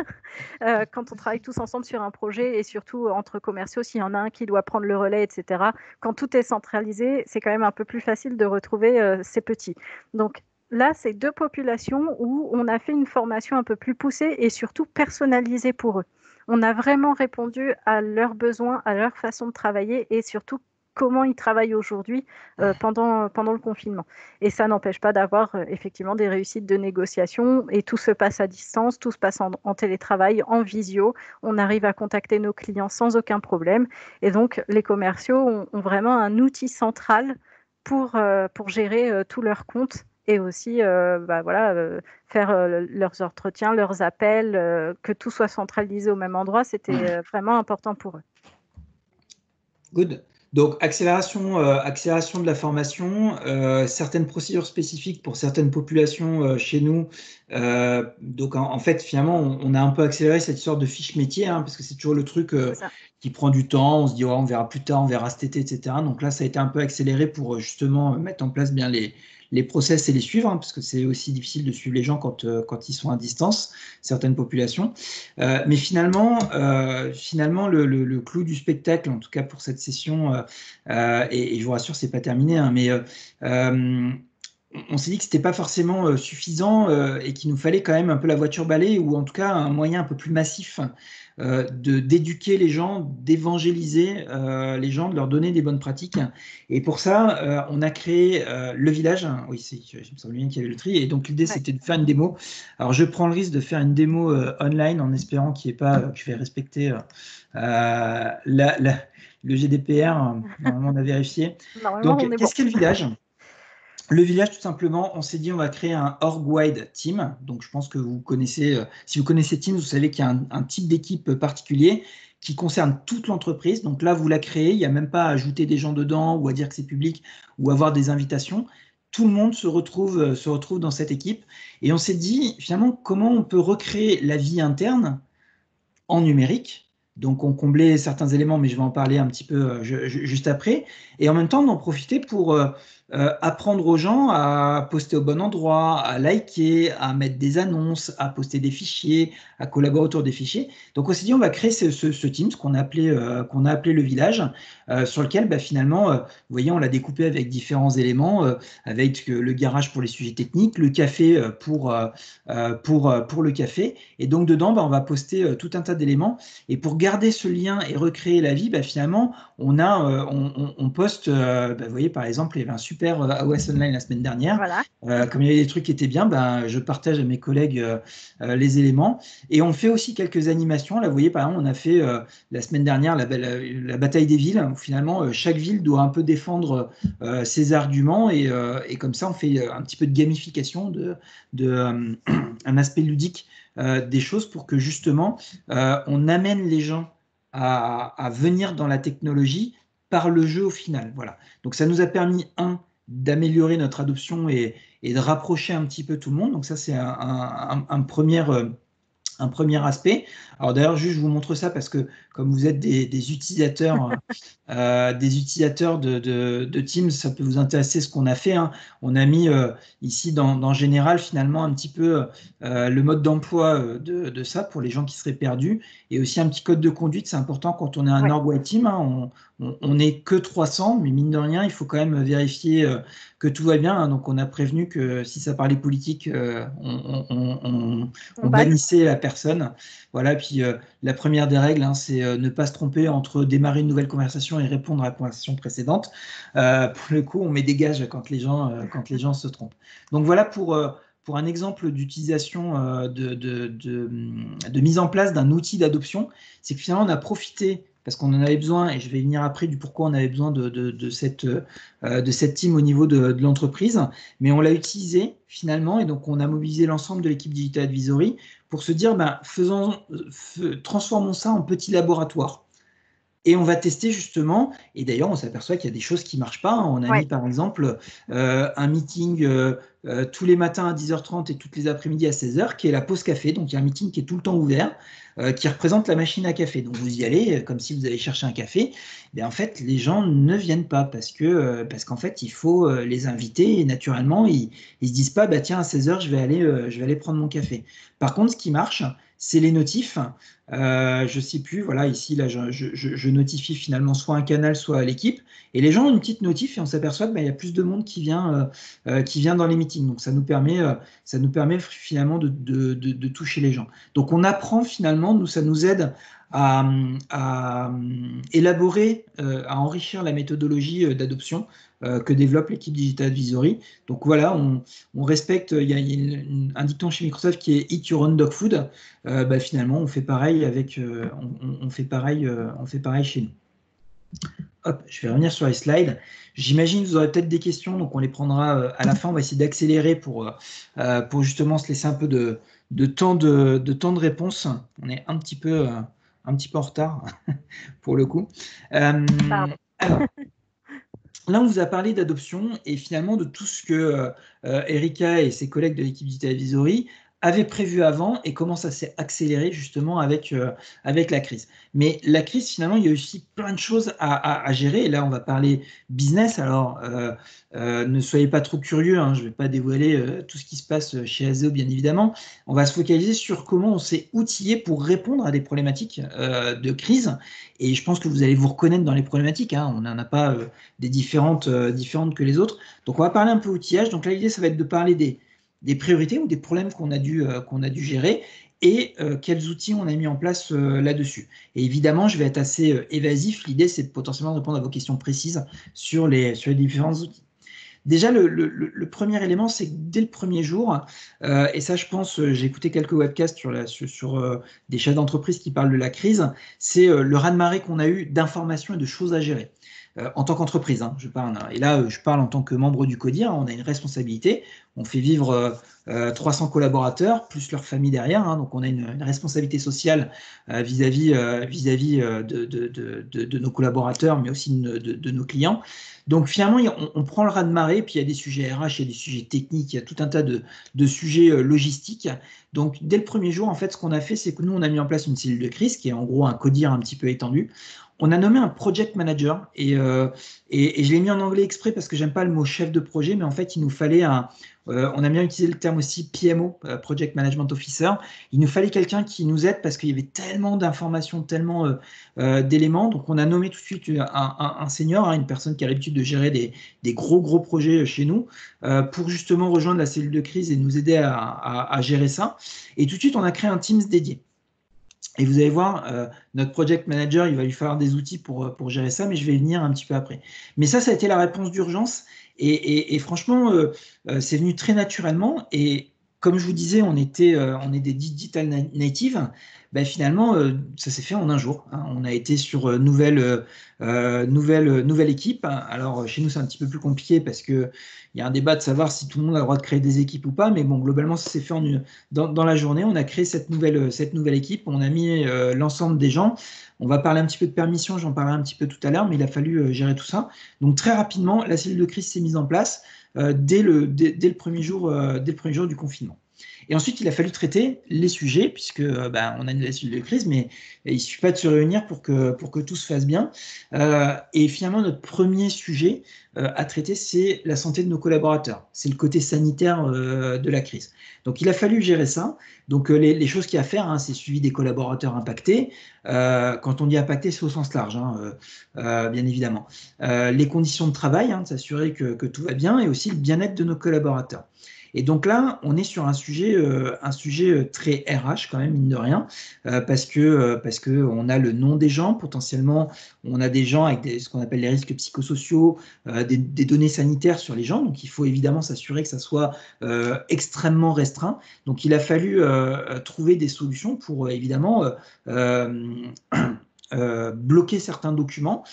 quand on travaille tous ensemble sur un projet et surtout entre commerciaux, s'il y en a un qui doit prendre le relais, etc., quand tout est centralisé, c'est quand même un peu plus facile de retrouver ces petits. Donc, là, c'est deux populations où on a fait une formation un peu plus poussée et surtout personnalisée pour eux. On a vraiment répondu à leurs besoins, à leur façon de travailler et surtout comment ils travaillent aujourd'hui pendant le confinement. Et ça n'empêche pas d'avoir effectivement des réussites de négociation et tout se passe à distance, tout se passe en télétravail, en visio. On arrive à contacter nos clients sans aucun problème. Et donc, les commerciaux ont vraiment un outil central pour gérer tous leurs comptes et aussi faire leurs entretiens, leurs appels, que tout soit centralisé au même endroit. C'était vraiment important pour eux. Good. Donc, accélération de la formation, certaines procédures spécifiques pour certaines populations chez nous. Donc, en fait, finalement, on a un peu accéléré cette sorte de fiche métier, hein, parce que c'est toujours le truc qui prend du temps. On se dit, oh, on verra plus tard, on verra cet été, etc. Donc là, ça a été un peu accéléré pour justement mettre en place bien les process et les suivre, hein, parce que c'est aussi difficile de suivre les gens quand ils sont à distance, certaines populations. Mais finalement, le clou du spectacle, en tout cas pour cette session, et je vous rassure, c'est pas terminé, hein, mais on s'est dit que c'était pas forcément suffisant et qu'il nous fallait quand même un peu la voiture balai, ou en tout cas un moyen un peu plus massif d'éduquer les gens, d'évangéliser les gens, de leur donner des bonnes pratiques. Et pour ça, on a créé le village. Oui, je me semble bien qu'il y avait le tri. Et donc l'idée, c'était de faire une démo. Alors je prends le risque de faire une démo online en espérant qu'il n'y ait pas, que je vais respecter le GDPR. Normalement, on a vérifié. Donc, qu'est-ce qu'est le village ? Le village, tout simplement, on s'est dit on va créer un org-wide team. Donc, je pense que vous connaissez, si vous connaissez Teams, vous savez qu'il y a un type d'équipe particulier qui concerne toute l'entreprise. Donc là, vous la créez, il n'y a même pas à ajouter des gens dedans ou à dire que c'est public ou avoir des invitations. Tout le monde se retrouve dans cette équipe. Et on s'est dit, finalement, comment on peut recréer la vie interne en numérique. Donc, on comblait certains éléments, mais je vais en parler un petit peu juste après. Et en même temps, d'en profiter pour apprendre aux gens à poster au bon endroit, à liker, à mettre des annonces, à poster des fichiers, à collaborer autour des fichiers. Donc, on s'est dit, on va créer ce Teams qu'on a appelé le village, sur lequel, finalement, vous voyez, on l'a découpé avec différents éléments, avec le garage pour les sujets techniques, le café pour le café. Et donc, dedans, on va poster tout un tas d'éléments. Et pour garder ce lien et recréer la vie, finalement, on poste, vous voyez, par exemple, il y avait un super AOS Online la semaine dernière. Voilà. Comme il y avait des trucs qui étaient bien, je partage à mes collègues les éléments. Et on fait aussi quelques animations. Là, vous voyez, par exemple, on a fait la semaine dernière la bataille des villes, où finalement, chaque ville doit un peu défendre ses arguments. Et comme ça, on fait un petit peu de gamification, un aspect ludique des choses pour que justement on amène les gens à venir dans la technologie par le jeu au final. Voilà. Donc ça nous a permis, d'améliorer notre adoption et de rapprocher un petit peu tout le monde. Donc ça, c'est un premier aspect. Alors d'ailleurs, juste je vous montre ça parce que comme vous êtes des utilisateurs, de Teams, ça peut vous intéresser ce qu'on a fait. On a mis ici dans Général finalement un petit peu le mode d'emploi de ça pour les gens qui seraient perdus, et aussi un petit code de conduite. C'est important quand on est un org-wide team. On n'est que 300, mais mine de rien, il faut quand même vérifier que tout va bien. Donc on a prévenu que si ça parlait politique, on bannissait la personne. Voilà. Puis la première des règles, c'est ne pas se tromper entre démarrer une nouvelle conversation et répondre à la conversation précédente. Pour le coup, on met des gages quand les gens se trompent. Donc voilà pour un exemple d'utilisation, de mise en place d'un outil d'adoption. C'est que finalement, on a profité, parce qu'on en avait besoin, et je vais venir après du pourquoi on avait besoin de cette team au niveau de l'entreprise, mais on l'a utilisé finalement, et donc on a mobilisé l'ensemble de l'équipe Digital Advisory pour se dire, transformons ça en petit laboratoire. Et on va tester justement, et d'ailleurs on s'aperçoit qu'il y a des choses qui ne marchent pas. On a mis par exemple un meeting tous les matins à 10h30 et toutes les après-midi à 16h, qui est la pause café. Donc il y a un meeting qui est tout le temps ouvert, qui représente la machine à café. Donc vous y allez comme si vous allez chercher un café. En fait, les gens ne viennent pas parce qu'en fait, il faut les inviter, et naturellement, ils ne se disent pas, tiens, à 16h, je vais aller prendre mon café. Par contre, ce qui marche, c'est les notifs. Je ne sais plus, voilà, ici, là, je notifie finalement soit un canal, soit à l'équipe. Et les gens ont une petite notif et on s'aperçoit qu'il y a plus de monde qui vient dans les meetings. Donc, ça nous permet finalement de toucher les gens. Donc, on apprend finalement, ça nous aide à élaborer, à enrichir la méthodologie d'adoption que développe l'équipe Digital Advisory. Donc voilà, on respecte, il y a un dicton chez Microsoft qui est Eat your own dog food. Finalement, on fait pareil on fait pareil chez nous. Hop, je vais revenir sur les slides. J'imagine que vous aurez peut-être des questions, donc on les prendra à la fin. On va essayer d'accélérer pour justement se laisser un peu de temps de réponse. On est un petit peu en retard pour le coup. Alors, là, on vous a parlé d'adoption et finalement de tout ce que Erika et ses collègues de l'équipe Digital Advisory avaient prévu avant et comment ça s'est accéléré justement avec la crise. Mais la crise, finalement, il y a aussi plein de choses à gérer. Et là, on va parler business. Alors, ne soyez pas trop curieux, hein, je ne vais pas dévoiler tout ce qui se passe chez Azeo, bien évidemment. On va se focaliser sur comment on s'est outillé pour répondre à des problématiques de crise. Et je pense que vous allez vous reconnaître dans les problématiques. Hein. On n'en a pas des différentes que les autres. Donc, on va parler un peu outillage. Donc là, l'idée, ça va être de parler des priorités ou des problèmes qu'on a dû gérer et quels outils on a mis en place là-dessus. Et évidemment, je vais être assez évasif. L'idée, c'est de potentiellement répondre à vos questions précises sur les différents outils. Déjà, le premier élément, c'est que dès le premier jour, et ça, je pense, j'ai écouté quelques webcasts sur des chefs d'entreprise qui parlent de la crise, c'est le raz-de-marée qu'on a eu d'informations et de choses à gérer. En tant qu'entreprise, hein, je parle. Et là, je parle en tant que membre du CODIR, on a une responsabilité. On fait vivre 300 collaborateurs, plus leur famille derrière. Hein, donc, on a une responsabilité sociale vis-à-vis de nos collaborateurs, mais aussi de nos clients. Donc, finalement, on prend le raz-de-marée, puis il y a des sujets RH, il y a des sujets techniques, il y a tout un tas de sujets logistiques. Donc, dès le premier jour, en fait, ce qu'on a fait, c'est que nous, on a mis en place une cellule de crise, qui est en gros un CODIR un petit peu étendu. On a nommé un project manager et je l'ai mis en anglais exprès parce que j'aime pas le mot chef de projet, mais en fait, il nous fallait on a bien utilisé le terme aussi PMO, Project Management Officer. Il nous fallait quelqu'un qui nous aide parce qu'il y avait tellement d'informations, tellement d'éléments. Donc, on a nommé tout de suite un senior, hein, une personne qui a l'habitude de gérer des gros projets chez nous pour justement rejoindre la cellule de crise et nous aider à gérer ça. Et tout de suite, on a créé un Teams dédié. Et vous allez voir, notre project manager, il va lui falloir des outils pour gérer ça, mais je vais y venir un petit peu après. Mais ça a été la réponse d'urgence. Et franchement, c'est venu très naturellement. Et comme je vous disais, on est des digital natives. Ben finalement, ça s'est fait en un jour. Hein. On a été sur nouvelle équipe. Alors, chez nous, c'est un petit peu plus compliqué parce qu'il y a un débat de savoir si tout le monde a le droit de créer des équipes ou pas. Mais bon, globalement, ça s'est fait dans la journée. On a créé cette nouvelle équipe. On a mis l'ensemble des gens. On va parler un petit peu de permission, j'en parlerai un petit peu tout à l'heure, mais il a fallu gérer tout ça. Donc, très rapidement, la cellule de crise s'est mise en place dès le premier jour du confinement. Et ensuite, il a fallu traiter les sujets, puisque on a une cellule de crise, mais il ne suffit pas de se réunir pour que tout se fasse bien. Et finalement, notre premier sujet à traiter, c'est la santé de nos collaborateurs. C'est le côté sanitaire de la crise. Donc, il a fallu gérer ça. Donc, les choses qu'il y a à faire, hein, c'est suivi des collaborateurs impactés. Quand on dit impacté, c'est au sens large, hein, bien évidemment. Les conditions de travail, hein, de s'assurer que tout va bien, et aussi le bien-être de nos collaborateurs. Et donc là, on est sur un sujet très RH quand même, mine de rien, parce que on a le nom des gens, potentiellement, on a des gens avec ce qu'on appelle les risques psychosociaux, des données sanitaires sur les gens. Donc il faut évidemment s'assurer que ça soit extrêmement restreint. Donc il a fallu trouver des solutions pour évidemment bloquer certains documents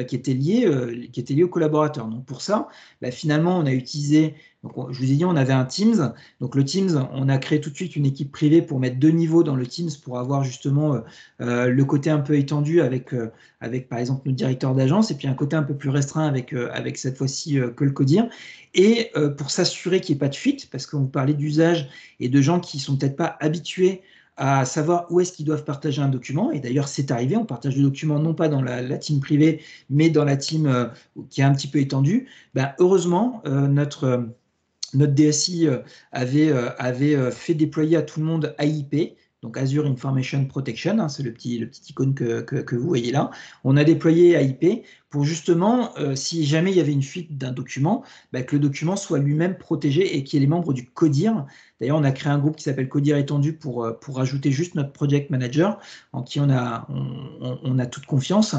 qui étaient liés aux collaborateurs. Donc pour ça, finalement, on a utilisé, donc je vous ai dit, on avait un Teams. Donc le Teams, on a créé tout de suite une équipe privée pour mettre 2 niveaux dans le Teams pour avoir justement le côté un peu étendu avec par exemple notre directeur d'agence et puis un côté un peu plus restreint avec cette fois-ci que le CODIR. Et pour s'assurer qu'il n'y ait pas de fuite, parce qu'on parlait d'usage et de gens qui ne sont peut-être pas habitués à savoir où est-ce qu'ils doivent partager un document. Et d'ailleurs, c'est arrivé, on partage le document non pas dans la team privée, mais dans la team qui est un petit peu étendue. Heureusement, notre DSI avait fait déployer à tout le monde AIP, donc Azure Information Protection, hein, c'est le petit icône que vous voyez là. On a déployé AIP pour justement, si jamais il y avait une fuite d'un document, que le document soit lui-même protégé et qu'il y ait les membres du CODIR. D'ailleurs, on a créé un groupe qui s'appelle CODIR étendu pour ajouter juste notre project manager, en qui on a toute confiance,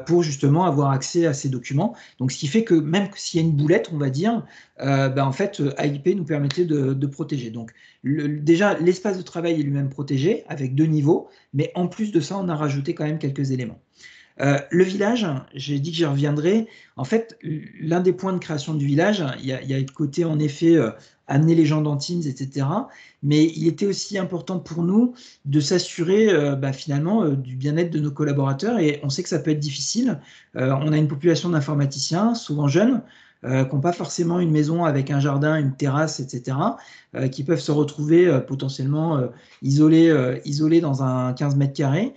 pour justement avoir accès à ces documents. Donc, ce qui fait que même s'il y a une boulette, on va dire, en fait, AIP nous permettait de protéger. Donc, déjà, l'espace de travail est lui-même protégé avec 2 niveaux, mais en plus de ça, on a rajouté quand même quelques éléments. Le village, j'ai dit que j'y reviendrai. En fait, l'un des points de création du village, il y a le côté, en effet, amener les gens dans Teams, etc. Mais il était aussi important pour nous de s'assurer finalement du bien-être de nos collaborateurs. Et on sait que ça peut être difficile. On a une population d'informaticiens, souvent jeunes, qui n'ont pas forcément une maison avec un jardin, une terrasse, etc., qui peuvent se retrouver potentiellement isolés dans un 15 mètres carrés.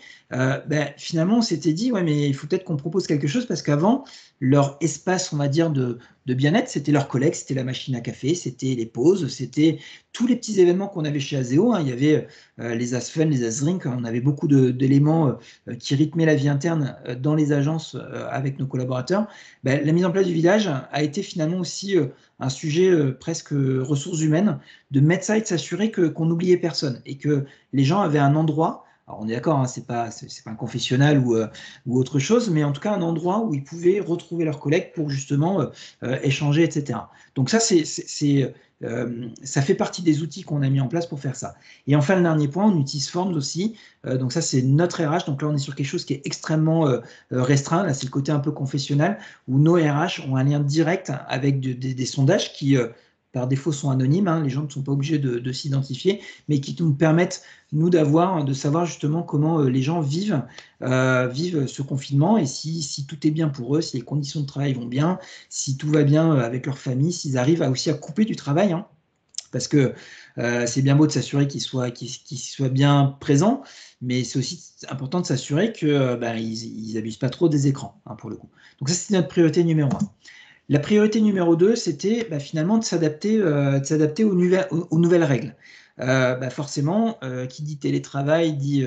Finalement, on s'était dit, ouais, mais il faut peut-être qu'on propose quelque chose parce qu'avant, leur espace, on va dire, de bien-être, c'était leurs collègues, c'était la machine à café, c'était les pauses, c'était tous les petits événements qu'on avait chez Azeo. Il y avait les ASFun, les ASDrink, on avait beaucoup d'éléments qui rythmaient la vie interne dans les agences avec nos collaborateurs. La mise en place du village a été finalement aussi un sujet presque ressources humaines, de mettre ça et de s'assurer qu'on n'oubliait personne et que les gens avaient un endroit. Alors on est d'accord, hein, c'est pas un confessionnal ou autre chose, mais en tout cas un endroit où ils pouvaient retrouver leurs collègues pour justement échanger, etc. Donc ça, ça fait partie des outils qu'on a mis en place pour faire ça. Et enfin, le dernier point, on utilise Forms aussi. Donc ça, c'est notre RH. Donc là, on est sur quelque chose qui est extrêmement restreint. Là, c'est le côté un peu confessionnal, où nos RH ont un lien direct avec des sondages qui par défaut sont anonymes, hein, les gens ne sont pas obligés de s'identifier, mais qui nous permettent, nous, de savoir justement comment les gens vivent ce confinement et si tout est bien pour eux, si les conditions de travail vont bien, si tout va bien avec leur famille, s'ils arrivent aussi à couper du travail, hein, parce que c'est bien beau de s'assurer qu'ils soient bien présents, mais c'est aussi important de s'assurer qu'ils n'abusent pas trop des écrans, hein, pour le coup. Donc ça, c'était notre priorité numéro 1. La priorité numéro 2, c'était finalement de s'adapter aux nouvelles règles. Forcément, qui dit télétravail dit,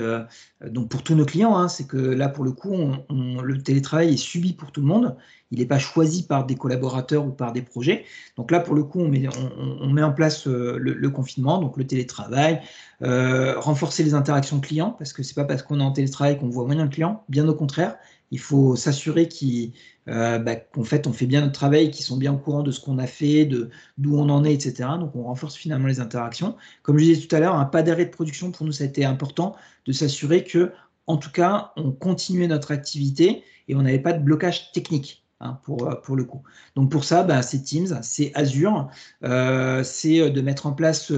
donc pour tous nos clients, hein, c'est que là, pour le coup, le télétravail est subi pour tout le monde. Il n'est pas choisi par des collaborateurs ou par des projets. Donc là, pour le coup, on met en place le confinement, donc le télétravail, renforcer les interactions clients, parce que ce n'est pas parce qu'on est en télétravail qu'on voit moins de clients, bien au contraire. Il faut s'assurer qu'en fait, on fait bien notre travail, qu'ils sont bien au courant de ce qu'on a fait, d'où on en est, etc. Donc, on renforce finalement les interactions. Comme je disais tout à l'heure, un pas d'arrêt de production, pour nous, ça a été important de s'assurer que, en tout cas, on continuait notre activité et on n'avait pas de blocage technique. Hein, pour le coup. Donc pour ça, c'est Teams, c'est Azure, c'est de mettre en place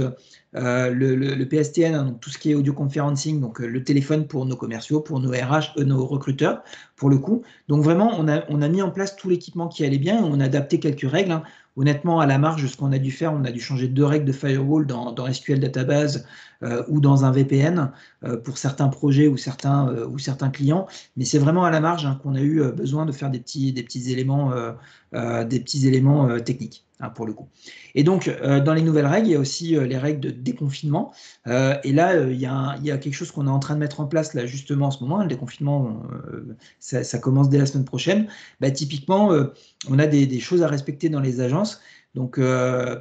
le PSTN, hein, donc tout ce qui est audio conferencing, donc le téléphone pour nos commerciaux, pour nos RH, nos recruteurs, pour le coup. Donc vraiment, on a mis en place tout l'équipement qui allait bien, on a adapté quelques règles. Hein. Honnêtement, à la marge, ce qu'on a dû faire, on a dû changer 2 règles de firewall dans SQL Database ou dans un VPN pour certains projets ou certains clients. Mais c'est vraiment à la marge, hein, qu'on a eu besoin de faire des petits éléments techniques, hein, pour le coup. Et donc, dans les nouvelles règles, il y a aussi les règles de déconfinement. Et là, il y a quelque chose qu'on est en train de mettre en place là justement en ce moment. Le déconfinement, ça commence dès la semaine prochaine. Typiquement, on a des choses à respecter dans les agences. Donc,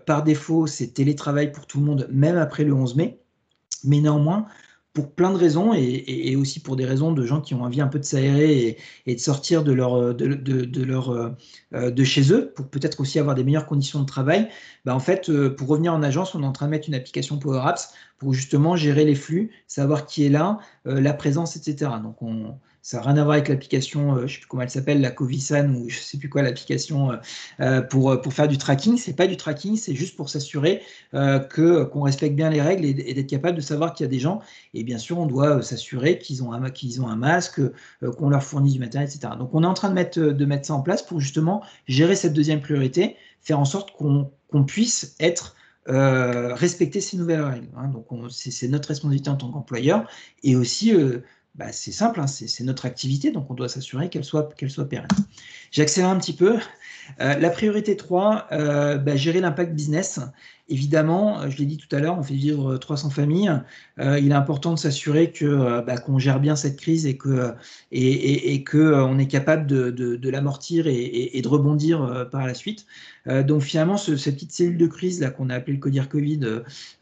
par défaut, c'est télétravail pour tout le monde, même après le 11 mai. Mais néanmoins, pour plein de raisons et aussi pour des raisons de gens qui ont envie un peu de s'aérer et de sortir de chez eux, pour peut-être aussi avoir des meilleures conditions de travail, en fait, pour revenir en agence, on est en train de mettre une application Power Apps pour justement gérer les flux, savoir qui est là, la présence, etc. Donc, ça n'a rien à voir avec l'application, je ne sais plus comment elle s'appelle, la Covisan ou je ne sais plus quoi, l'application pour faire du tracking. Ce n'est pas du tracking, c'est juste pour s'assurer qu'on respecte bien les règles et d'être capable de savoir qu'il y a des gens. Et bien sûr, on doit s'assurer qu'ils ont un masque, qu'on leur fournit du matériel, etc. Donc, on est en train de mettre ça en place pour justement gérer cette deuxième priorité, faire en sorte qu'on puisse respecter ces nouvelles règles. Hein. Donc, c'est notre responsabilité en tant qu'employeur et aussi c'est simple, hein, c'est notre activité, donc on doit s'assurer qu'elle soit pérenne. J'accélère un petit peu. La priorité 3, gérer l'impact business. évidemment, je l'ai dit tout à l'heure, on fait vivre 300 familles. Il est important de s'assurer qu'on gère bien cette crise et qu'on est capable de l'amortir et de rebondir par la suite. Donc finalement, cette petite cellule de crise là qu'on a appelée le CODIR Covid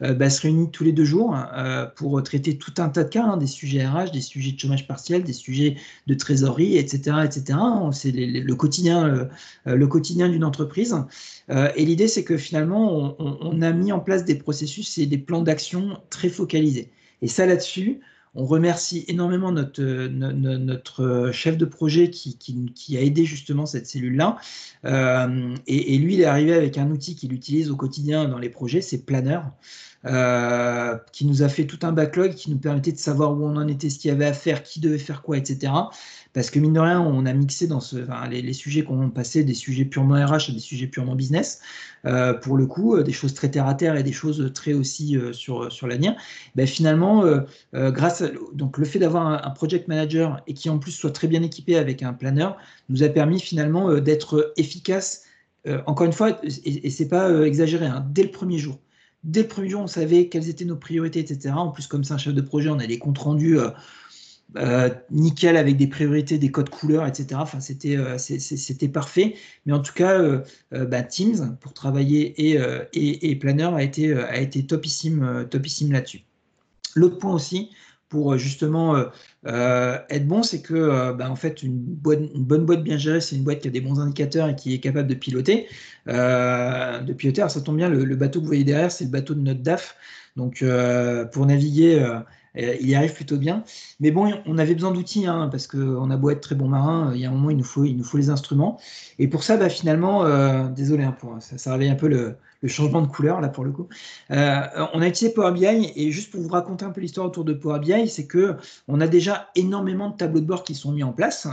se réunit tous les 2 jours pour traiter tout un tas de cas, des sujets RH, des sujets de chômage partiel, des sujets de trésorerie, etc., etc. C'est le quotidien d'une entreprise. Et l'idée, c'est que finalement, on a mis en place des processus et des plans d'action très focalisés. Et ça, là-dessus, on remercie énormément notre chef de projet qui a aidé justement cette cellule-là. Et lui, il est arrivé avec un outil qu'il utilise au quotidien dans les projets, c'est Planner, qui nous a fait tout un backlog, qui nous permettait de savoir où on en était, ce qu'il y avait à faire, qui devait faire quoi, etc. Parce que mine de rien, on a mixé dans les sujets qu'on passait des sujets purement RH à des sujets purement business. Pour le coup, des choses très terre à terre et des choses très aussi sur l'avenir. Finalement, grâce donc le fait d'avoir un project manager et qui en plus soit très bien équipé avec un planner, nous a permis finalement d'être efficace. Encore une fois, et c'est pas exagéré, dès le premier jour. Dès le premier jour, on savait quelles étaient nos priorités, etc. En plus, comme c'est un chef de projet, on a des comptes rendus nickel avec des priorités, des codes couleurs, etc. Enfin, c'était parfait. Mais en tout cas, Teams pour travailler et Planner a été topissime là-dessus. L'autre point aussi, pour justement être bon, c'est que en fait, une bonne boîte bien gérée, c'est une boîte qui a des bons indicateurs et qui est capable de piloter. Alors ça tombe bien, le bateau que vous voyez derrière, c'est le bateau de notre DAF. Donc, pour naviguer, il y arrive plutôt bien. Mais bon, on avait besoin d'outils, parce qu'on a beau être très bon marin, il y a un moment, il nous faut les instruments. Et pour ça, finalement, désolé, ça réveille un peu le changement de couleur, là, pour le coup. On a utilisé Power BI, et juste pour vous raconter un peu l'histoire autour de Power BI, c'est qu'on a déjà énormément de tableaux de bord qui sont mis en place,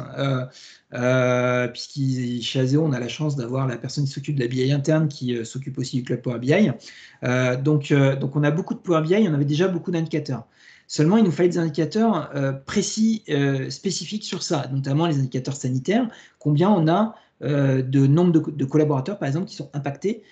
chez Azeo, on a la chance d'avoir la personne qui s'occupe de la BI interne qui s'occupe aussi du club Power BI. Donc, on a beaucoup de Power BI, on avait déjà beaucoup d'indicateurs. Seulement, il nous fallait des indicateurs précis, spécifiques sur ça, notamment les indicateurs sanitaires. Combien on a de nombre de collaborateurs, par exemple, qui sont impactés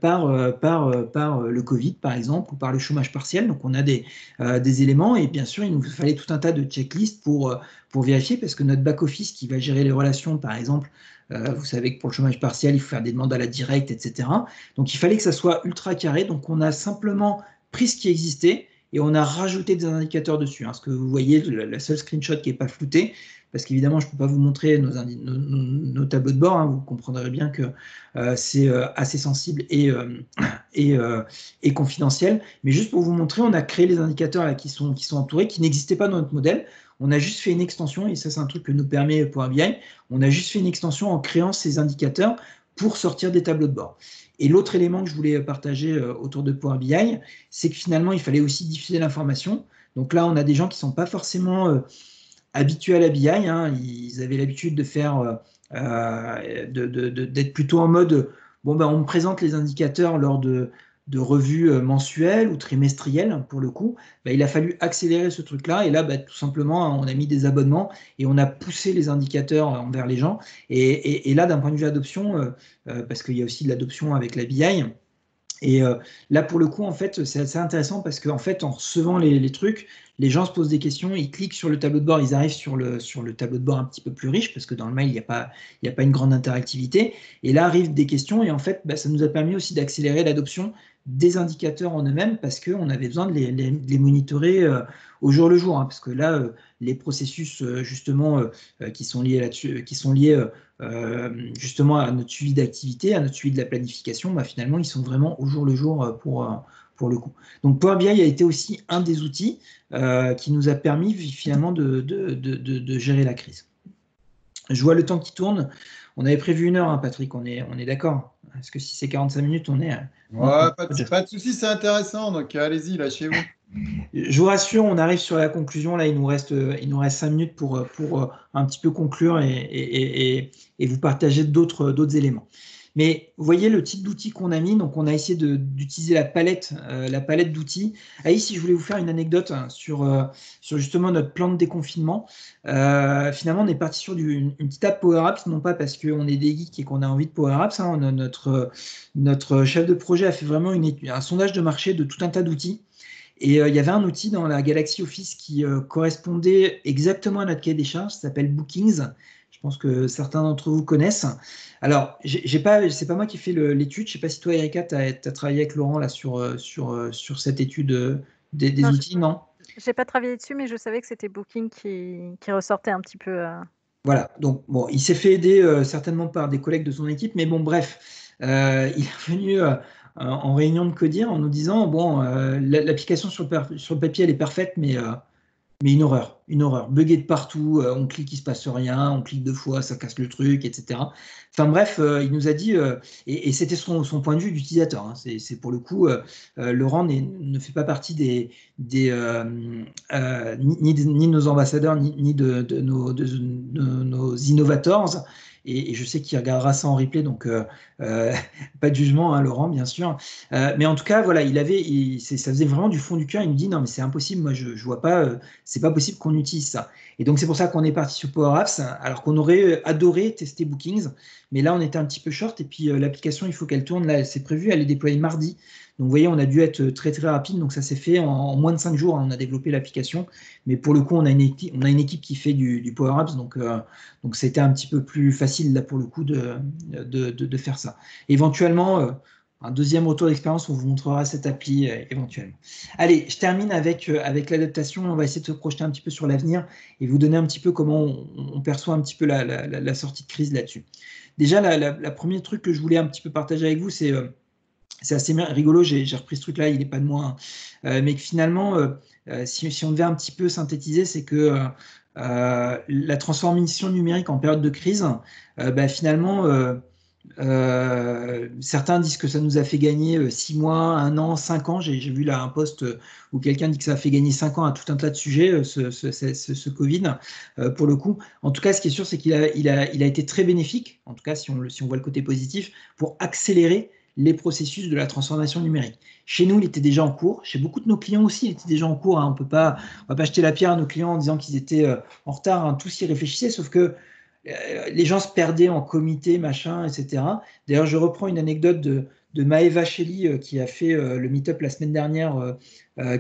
par le Covid, par exemple, ou par le chômage partiel. Donc, on a des éléments et bien sûr, il nous fallait tout un tas de checklists pour vérifier parce que notre back-office qui va gérer les relations, par exemple, vous savez que pour le chômage partiel, il faut faire des demandes à la directe, etc. Donc, il fallait que ça soit ultra carré. Donc, on a simplement pris ce qui existait et on a rajouté des indicateurs dessus. Ce que vous voyez, la seule screenshot qui n'est pas floutée, parce qu'évidemment, je ne peux pas vous montrer nos tableaux de bord. Vous comprendrez bien que c'est assez sensible et confidentiel. Mais juste pour vous montrer, on a créé les indicateurs là, qui sont entourés, qui n'existaient pas dans notre modèle. On a juste fait une extension, et ça, c'est un truc que nous permet Power BI. On a juste fait une extension en créant ces indicateurs pour sortir des tableaux de bord. Et l'autre élément que je voulais partager autour de Power BI, c'est que finalement, il fallait aussi diffuser l'information. Donc là, on a des gens qui ne sont pas forcément habitués à la BI. Ils avaient l'habitude de faire, d'être plutôt en mode, on me présente les indicateurs lors de revues mensuelles ou trimestrielles, pour le coup. Il a fallu accélérer ce truc-là. Et là, tout simplement, on a mis des abonnements et on a poussé les indicateurs envers les gens. Et là, d'un point de vue adoption, parce qu'il y a aussi de l'adoption avec la BI, et là, pour le coup, en fait, c'est assez intéressant parce qu'en fait, en recevant les trucs, les gens se posent des questions, ils cliquent sur le tableau de bord, ils arrivent sur le tableau de bord un petit peu plus riche parce que dans le mail, il n'y a pas une grande interactivité. Et là arrivent des questions et en fait, ça nous a permis aussi d'accélérer l'adoption des indicateurs en eux-mêmes parce qu'on avait besoin de les monitorer au jour le jour. Parce que là, les processus justement qui sont liés là-dessus, qui sont liés justement à notre suivi d'activité, à notre suivi de la planification, finalement, ils sont vraiment au jour le jour pour le coup. Donc Power BI a été aussi un des outils qui nous a permis finalement de gérer la crise. Je vois le temps qui tourne. On avait prévu 1 heure, Patrick, on est d'accord. Est-ce que si c'est 45 minutes, on est... Ouais, pas de souci, c'est intéressant, donc allez-y, lâchez-vous. Je vous rassure, on arrive sur la conclusion. Là, il nous reste 5 minutes pour un petit peu conclure et vous partager d'autres éléments. Mais vous voyez le type d'outils qu'on a mis, donc on a essayé d'utiliser la palette d'outils. Ici, je voulais vous faire une anecdote sur justement notre plan de déconfinement. Finalement, on est parti sur une petite app Power Apps, non pas parce qu'on est des geeks et qu'on a envie de Power Apps. Notre chef de projet a fait vraiment un sondage de marché de tout un tas d'outils. Et il y avait un outil dans la Galaxy Office qui correspondait exactement à notre cahier des charges, ça s'appelle Bookings. Je pense que certains d'entre vous connaissent. Alors, c'est pas moi qui ai fait l'étude. Je ne sais pas si toi, Erika, tu as travaillé avec Laurent là, sur cette étude des outils, non? Je n'ai pas travaillé dessus, mais je savais que c'était Booking qui ressortait un petit peu. Voilà, donc bon, il s'est fait aider certainement par des collègues de son équipe, mais bon, bref, il est venu en réunion de Codir en nous disant, bon, l'application sur le papier, elle est parfaite, mais une horreur, buggé de partout, on clique, il se passe rien, on clique 2 fois, ça casse le truc, etc. Enfin bref, il nous a dit, et c'était son point de vue d'utilisateur, hein, c'est pour le coup, Laurent ne fait pas partie ni de nos ambassadeurs, ni de nos innovators, et je sais qu'il regardera ça en replay, donc pas de jugement, hein, Laurent, bien sûr. Mais en tout cas, voilà, ça faisait vraiment du fond du cœur. Il me dit non, mais c'est impossible, moi je vois pas, c'est pas possible qu'on utilise ça. Et donc c'est pour ça qu'on est parti sur Power Apps, alors qu'on aurait adoré tester Bookings, mais là on était un petit peu short. Et puis l'application, il faut qu'elle tourne. Là, c'est prévu, elle est déployée mardi. Donc vous voyez, on a dû être très très rapide. Donc ça s'est fait en moins de 5 jours. Hein, on a développé l'application, mais pour le coup, on a une équipe qui fait du Power Apps. Donc c'était un petit peu plus facile là pour le coup de faire ça. Éventuellement, un deuxième retour d'expérience, on vous montrera cette appli éventuellement. Allez, je termine avec l'adaptation. On va essayer de se projeter un petit peu sur l'avenir et vous donner un petit peu comment on perçoit un petit peu la sortie de crise là-dessus. Déjà, la premier truc que je voulais un petit peu partager avec vous, c'est assez rigolo. J'ai repris ce truc-là, il n'est pas de moi, hein. Mais que finalement, si on devait un petit peu synthétiser, c'est que la transformation numérique en période de crise, finalement, certains disent que ça nous a fait gagner 6 mois, 1 an, 5 ans. J'ai vu là un post où quelqu'un dit que ça a fait gagner 5 ans à tout un tas de sujets, ce Covid, pour le coup. En tout cas, ce qui est sûr, c'est qu'il a été très bénéfique, en tout cas si on voit le côté positif, pour accélérer les processus de la transformation numérique. Chez nous, il était déjà en cours. Chez beaucoup de nos clients aussi, il était déjà en cours. Hein. On ne va pas jeter la pierre à nos clients en disant qu'ils étaient en retard. Hein. Tous y réfléchissaient, sauf que les gens se perdaient en comité, machin, etc. D'ailleurs, je reprends une anecdote de Maeva Shelley qui a fait le meet-up la semaine dernière,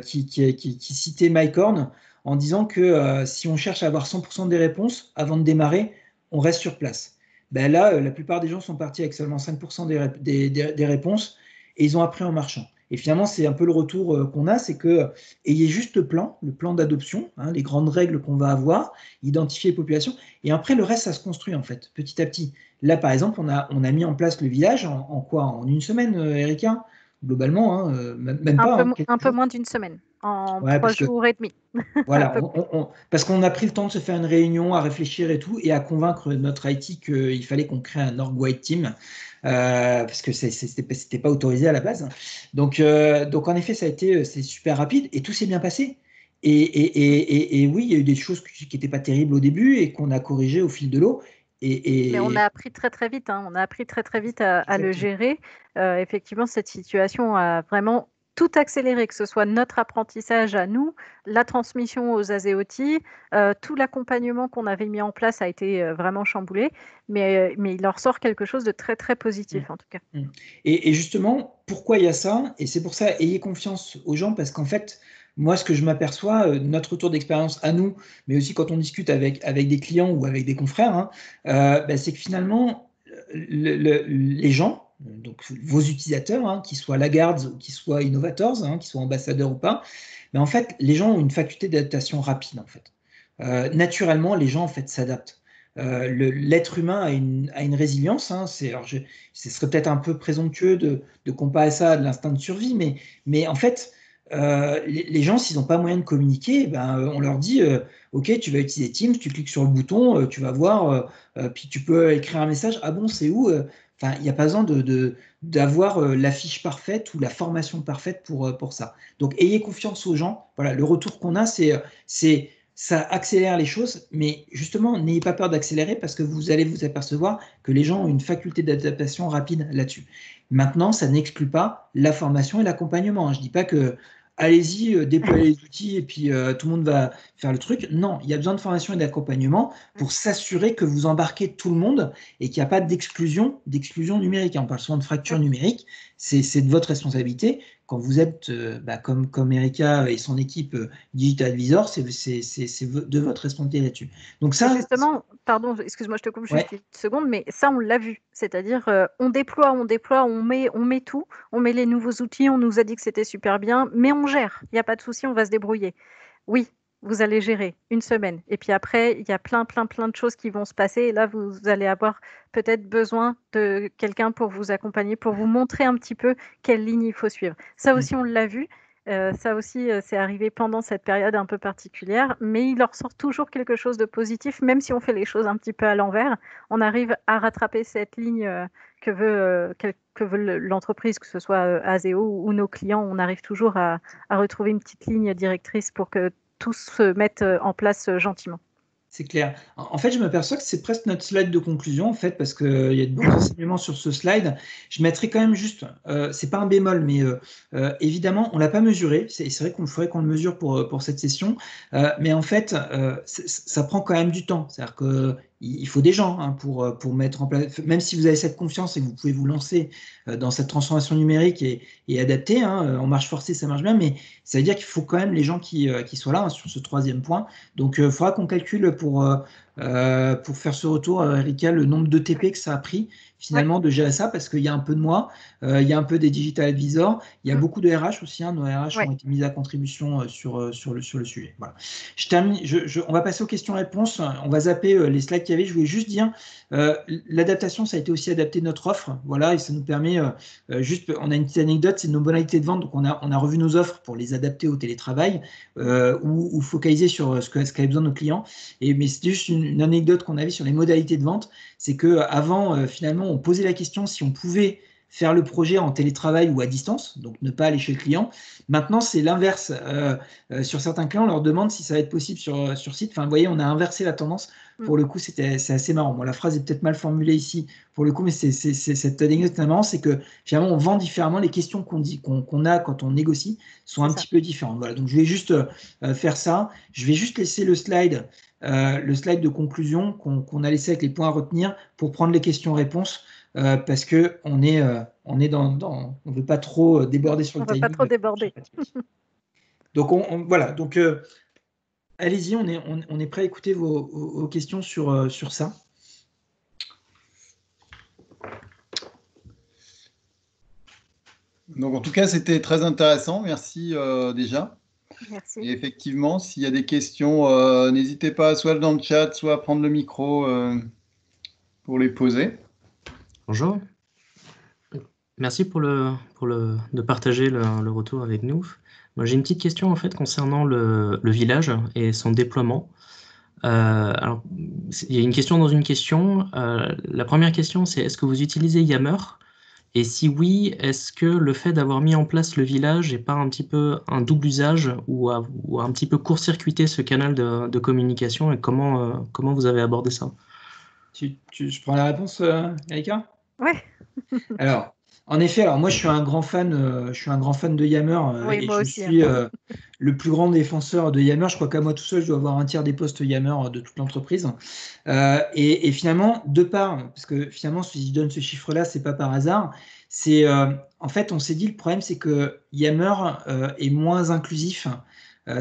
qui citait Mike Horn en disant que si on cherche à avoir 100% des réponses avant de démarrer, on reste sur place. Ben là, la plupart des gens sont partis avec seulement 5% des réponses et ils ont appris en marchant. Et finalement, c'est un peu le retour qu'on a, c'est que ayez juste le plan d'adoption, hein, les grandes règles qu'on va avoir, identifier les populations, et après le reste, ça se construit en fait, petit à petit. Là, par exemple, on a mis en place le village en quoi? En 1 semaine, Erika? Globalement, hein, même pas. Un peu moins d'1 semaine, en Ouais, 3 jours et demi. Voilà, parce qu'on a pris le temps de se faire une réunion, à réfléchir et tout, et à convaincre notre IT qu'il fallait qu'on crée un org white team, parce que c'était pas autorisé à la base. Donc en effet, c'est super rapide et tout s'est bien passé. Et oui, il y a eu des choses qui n'étaient pas terribles au début et qu'on a corrigées au fil de l'eau. Mais on a appris très très vite, hein. On a appris très très vite à le gérer. Effectivement, cette situation a vraiment tout accéléré, que ce soit notre apprentissage à nous, la transmission aux Azeoti, tout l'accompagnement qu'on avait mis en place a été vraiment chamboulé, mais il en ressort quelque chose de très très positif en tout cas. Et justement, pourquoi il y a ça? Et c'est pour ça, ayez confiance aux gens, parce qu'en fait, moi, ce que je m'aperçois, notre retour d'expérience à nous, mais aussi quand on discute avec des clients ou avec des confrères, hein, c'est que finalement, les gens, donc vos utilisateurs, hein, qu'ils soient Lagarde, qu'ils soient Innovators, hein, qu'ils soient ambassadeurs ou pas, mais en fait, les gens ont une faculté d'adaptation rapide. En fait. Naturellement, les gens en fait s'adaptent. L'être humain a une résilience. Hein, ce serait peut-être un peu présomptueux de comparer ça à de l'instinct de survie, mais en fait, les gens, s'ils n'ont pas moyen de communiquer, on leur dit ok, tu vas utiliser Teams, tu cliques sur le bouton, tu vas voir, puis tu peux écrire un message. Ah bon, c'est où? Enfin, il n'y a pas besoin d'avoir la fiche parfaite ou la formation parfaite pour ça. Donc, ayez confiance aux gens. Voilà, le retour qu'on a, c'est ça accélère les choses, mais justement, n'ayez pas peur d'accélérer parce que vous allez vous apercevoir que les gens ont une faculté d'adaptation rapide là-dessus. Maintenant, ça n'exclut pas la formation et l'accompagnement. Je ne dis pas que allez-y, déployez les outils et puis tout le monde va faire le truc. Non, il y a besoin de formation et d'accompagnement pour s'assurer que vous embarquez tout le monde et qu'il n'y a pas d'exclusion numérique. On parle souvent de fracture numérique, c'est de votre responsabilité. Quand vous êtes, comme Erika et son équipe Digital Advisor, c'est de votre responsabilité là-dessus. Donc ça, justement, pardon, excuse-moi, je te coupe juste ouais. une seconde, mais ça, on l'a vu. C'est-à-dire, on déploie, on met tout, on met les nouveaux outils, on nous a dit que c'était super bien, mais on gère. Il n'y a pas de souci, on va se débrouiller. Oui, vous allez gérer une semaine. Et puis après, il y a plein de choses qui vont se passer. Et là, vous allez avoir peut-être besoin de quelqu'un pour vous accompagner, pour vous montrer un petit peu quelle ligne il faut suivre. Ça aussi, on l'a vu. Ça aussi, c'est arrivé pendant cette période un peu particulière, mais il leur sort toujours quelque chose de positif, même si on fait les choses un petit peu à l'envers. On arrive à rattraper cette ligne que veut l'entreprise, que ce soit Azeo ou nos clients. On arrive toujours à retrouver une petite ligne directrice pour que tout se mette en place gentiment. C'est clair. En fait, je m'aperçois que c'est presque notre slide de conclusion, en fait, parce qu'il y a de bons enseignements sur ce slide. Je mettrai quand même juste, c'est pas un bémol, mais évidemment, on l'a pas mesuré. C'est vrai qu'on faudrait qu'on le mesure pour cette session. Mais en fait, ça prend quand même du temps. C'est-à-dire qu'il faut des gens pour mettre en place, même si vous avez cette confiance et que vous pouvez vous lancer dans cette transformation numérique et adapter, en marche forcée, ça marche bien, mais ça veut dire qu'il faut quand même les gens qui soient là sur ce troisième point. Donc, il faudra qu'on calcule pour faire ce retour, Erika, le nombre d'ETP que ça a pris finalement de gérer ça, parce qu'il y a un peu de moi, il y a un peu des digital advisors, il y a beaucoup de RH aussi, nos RH ont été mis à contribution sur le sujet. Voilà. Je termine, on va passer aux questions-réponses, on va zapper les slides qu'il y avait. Je voulais juste dire, l'adaptation, ça a été aussi adapté notre offre, voilà, et ça nous permet, on a une petite anecdote, c'est nos modalités de vente, donc on a revu nos offres pour les adapter au télétravail, ou focaliser sur ce qu'avaient besoin nos clients. Mais c'était juste une anecdote qu'on avait sur les modalités de vente, c'est qu'avant, finalement, on posait la question si on pouvait faire le projet en télétravail ou à distance, donc ne pas aller chez le client. Maintenant, c'est l'inverse. Sur certains clients, on leur demande si ça va être possible sur site. Enfin, vous voyez, on a inversé la tendance. Pour le coup, c'est assez marrant. Bon, la phrase est peut-être mal formulée ici, pour le coup, mais cette anecdote marrant, c'est que finalement, on vend différemment. Les questions qu'on a quand on négocie sont un petit peu différentes. Voilà, donc je vais juste faire ça. Je vais juste laisser le slide de conclusion qu'on a laissé avec les points à retenir pour prendre les questions-réponses, parce que on veut pas trop déborder sur le timing. On ne veut pas trop déborder. Donc voilà. Donc allez-y, on est prêt à écouter vos questions sur ça. Donc en tout cas, c'était très intéressant. Merci déjà. Merci. Et effectivement, s'il y a des questions, n'hésitez pas soit dans le chat, soit à prendre le micro pour les poser. Bonjour. Merci de partager le retour avec nous. Moi, j'ai une petite question en fait concernant le village et son déploiement. Alors, il y a une question dans une question. La première question, c'est est-ce que vous utilisez Yammer? Et si oui, est-ce que le fait d'avoir mis en place le village n'est pas un petit peu un double usage ou un petit peu court-circuiter ce canal de communication, et comment vous avez abordé ça? Je prends la réponse, Erika? Oui. Alors, en effet, moi je suis un grand fan de Yammer, oui, et moi je aussi, suis le plus grand défenseur de Yammer. Je crois qu'à moi tout seul, je dois avoir un tiers des postes Yammer de toute l'entreprise. Et finalement, parce que finalement, si je donne ce chiffre-là, c'est pas par hasard. C'est en fait, on s'est dit le problème, c'est que Yammer est moins inclusif.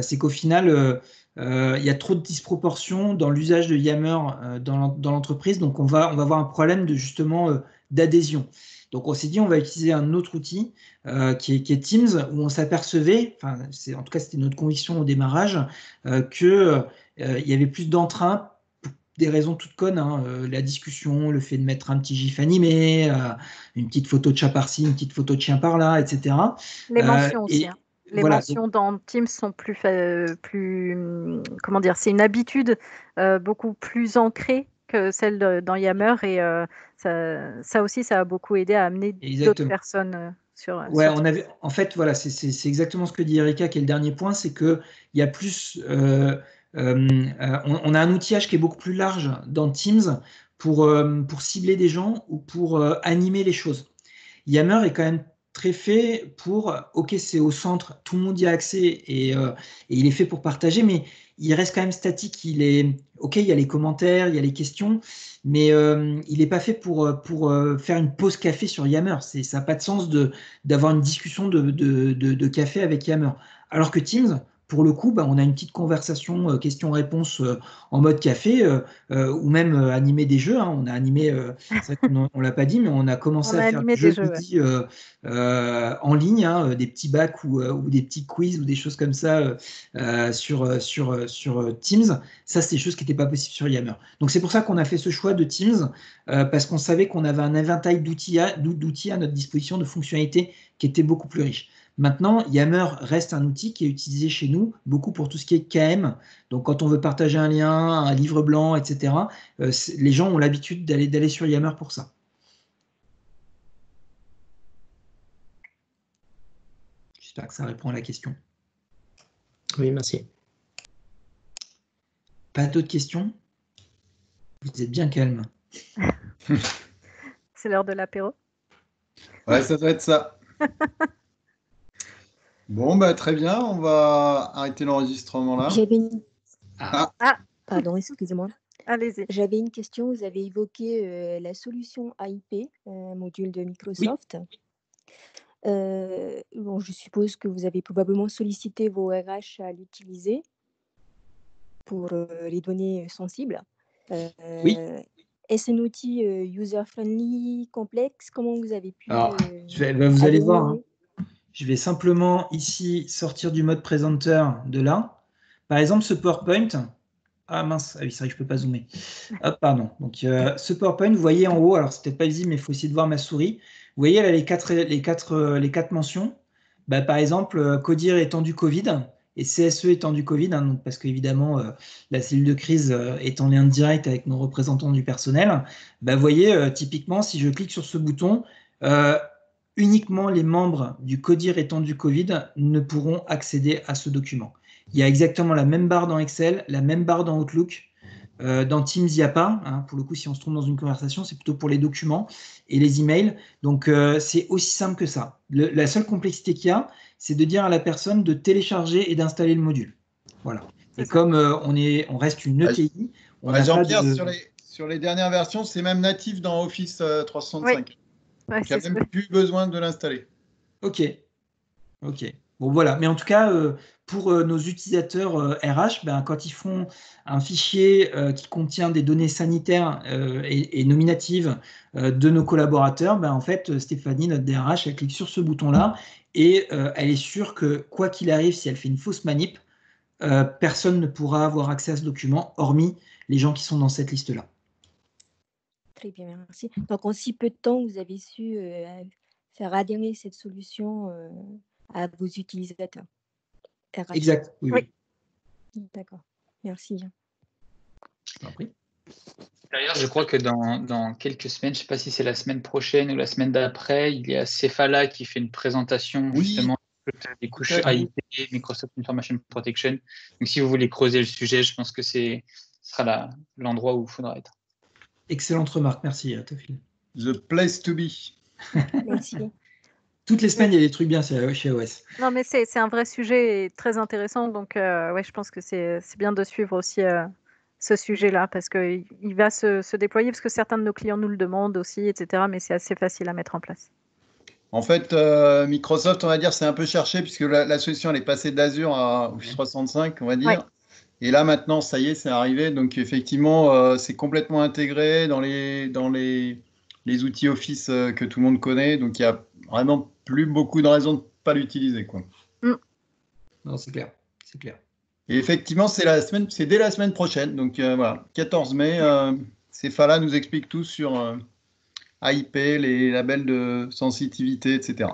C'est qu'au final, il y a trop de disproportions dans l'usage de Yammer dans l'entreprise, donc on va avoir un problème d'adhésion. Donc on s'est dit on va utiliser un autre outil qui est Teams, où on s'apercevait, en tout cas c'était notre conviction au démarrage, qu'il y avait plus d'entrain pour des raisons toutes connes, la discussion, le fait de mettre un petit gif animé, une petite photo de chat par-ci, une petite photo de chien par-là, etc. Les mentions aussi. Les mentions donc, dans Teams sont plus comment dire, c'est une habitude beaucoup plus ancrée que celle dans Yammer, et ça aussi, ça a beaucoup aidé à amener d'autres personnes sur en fait, voilà, c'est exactement ce que dit Erika, qui est le dernier point, c'est qu'il y a plus on a un outillage qui est beaucoup plus large dans Teams pour cibler des gens ou pour animer les choses. Yammer est quand même très fait pour, ok, c'est au centre, tout le monde y a accès et il est fait pour partager, mais il reste quand même statique. Ok, il y a les commentaires, il y a les questions, mais il n'est pas fait pour faire une pause café sur Yammer. Ça n'a pas de sens d'avoir une discussion de café avec Yammer. Alors que Teams, pour le coup, on a une petite conversation questions-réponses en mode café ou même animer des jeux. On a animé, c'est vrai qu'on ne l'a pas dit, mais on a commencé à faire des jeux en ligne, des petits bacs ou des petits quiz ou des choses comme ça sur Teams. Ça, c'est des choses qui n'étaient pas possibles sur Yammer. Donc, c'est pour ça qu'on a fait ce choix de Teams parce qu'on savait qu'on avait un éventail d'outils à notre disposition, de fonctionnalités qui étaient beaucoup plus riches. Maintenant, Yammer reste un outil qui est utilisé chez nous beaucoup pour tout ce qui est KM. Donc, quand on veut partager un lien, un livre blanc, etc., les gens ont l'habitude d'aller sur Yammer pour ça. J'espère que ça répond à la question. Oui, merci. Pas d'autres questions? Vous êtes bien calme. C'est l'heure de l'apéro. Ouais, ça doit être ça. Bon, très bien, on va arrêter l'enregistrement là. J'avais une... Pardon, excusez-moi. Allez-y. J'avais une question. Vous avez évoqué la solution AIP, module de Microsoft. Oui. Bon, je suppose que vous avez probablement sollicité vos RH à l'utiliser pour les données sensibles. Oui. Est-ce un outil user-friendly, complexe? Comment vous avez pu... Alors, vous allez voir. Je vais simplement ici sortir du mode présenteur de là. Par exemple, ce PowerPoint. Ah mince, oui, c'est vrai que je ne peux pas zoomer. Hop, pardon. Donc, ce PowerPoint, vous voyez en haut, alors c'est peut-être pas visible, mais il faut essayer de voir ma souris. Vous voyez là les quatre mentions. Par exemple, CODIR étendu Covid et CSE étendu Covid, donc parce qu'évidemment, la cellule de crise est en lien direct avec nos représentants du personnel. Vous voyez, typiquement, si je clique sur ce bouton, uniquement les membres du CODIR étendu Covid ne pourront accéder à ce document. Il y a exactement la même barre dans Excel, la même barre dans Outlook. Dans Teams, il n'y a pas. Pour le coup, si on se trompe dans une conversation, c'est plutôt pour les documents et les emails. Donc, c'est aussi simple que ça. La seule complexité qu'il y a, c'est de dire à la personne de télécharger et d'installer le module. Voilà. Et comme on reste une ETI, on a Jean-Pierre, sur les dernières versions, c'est même natif dans Office 365. Oui. Ouais, il n'y a même plus besoin de l'installer. Ok. Bon, voilà. Mais en tout cas, pour nos utilisateurs RH, quand ils font un fichier qui contient des données sanitaires et nominatives de nos collaborateurs, en fait, Stéphanie, notre DRH, elle clique sur ce bouton-là et elle est sûre que, quoi qu'il arrive, si elle fait une fausse manip, personne ne pourra avoir accès à ce document, hormis les gens qui sont dans cette liste-là. Très bien, merci. Donc, en si peu de temps, vous avez su faire adhérer cette solution à vos utilisateurs. RH. Exact, oui. D'accord, merci. D'ailleurs, je crois que dans quelques semaines, je ne sais pas si c'est la semaine prochaine ou la semaine d'après, il y a Cephala qui fait une présentation justement des couches AIP, Microsoft Information Protection. Donc, si vous voulez creuser le sujet, je pense que ce sera l'endroit où il faudra être. Excellente remarque, merci Tofil. The place to be. Merci. Toutes les semaines, il y a des trucs bien chez OS. Non, mais c'est un vrai sujet et très intéressant. Donc, je pense que c'est bien de suivre aussi ce sujet-là parce qu'il va se déployer parce que certains de nos clients nous le demandent aussi, etc. Mais c'est assez facile à mettre en place. En fait, Microsoft, on va dire, c'est un peu cherché puisque la solution, elle est passée d'Azure à Office 365, on va dire. Ouais. Et là, maintenant, ça y est, c'est arrivé. Donc, effectivement, c'est complètement intégré dans les outils Office que tout le monde connaît. Donc, il n'y a vraiment plus beaucoup de raisons de ne pas l'utiliser, quoi. Non, c'est clair. Et effectivement, c'est dès la semaine prochaine. Donc, voilà, 14 mai, Cephala nous explique tout sur AIP, les labels de sensitivité, etc.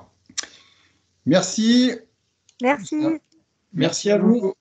Merci. Merci. Merci à vous.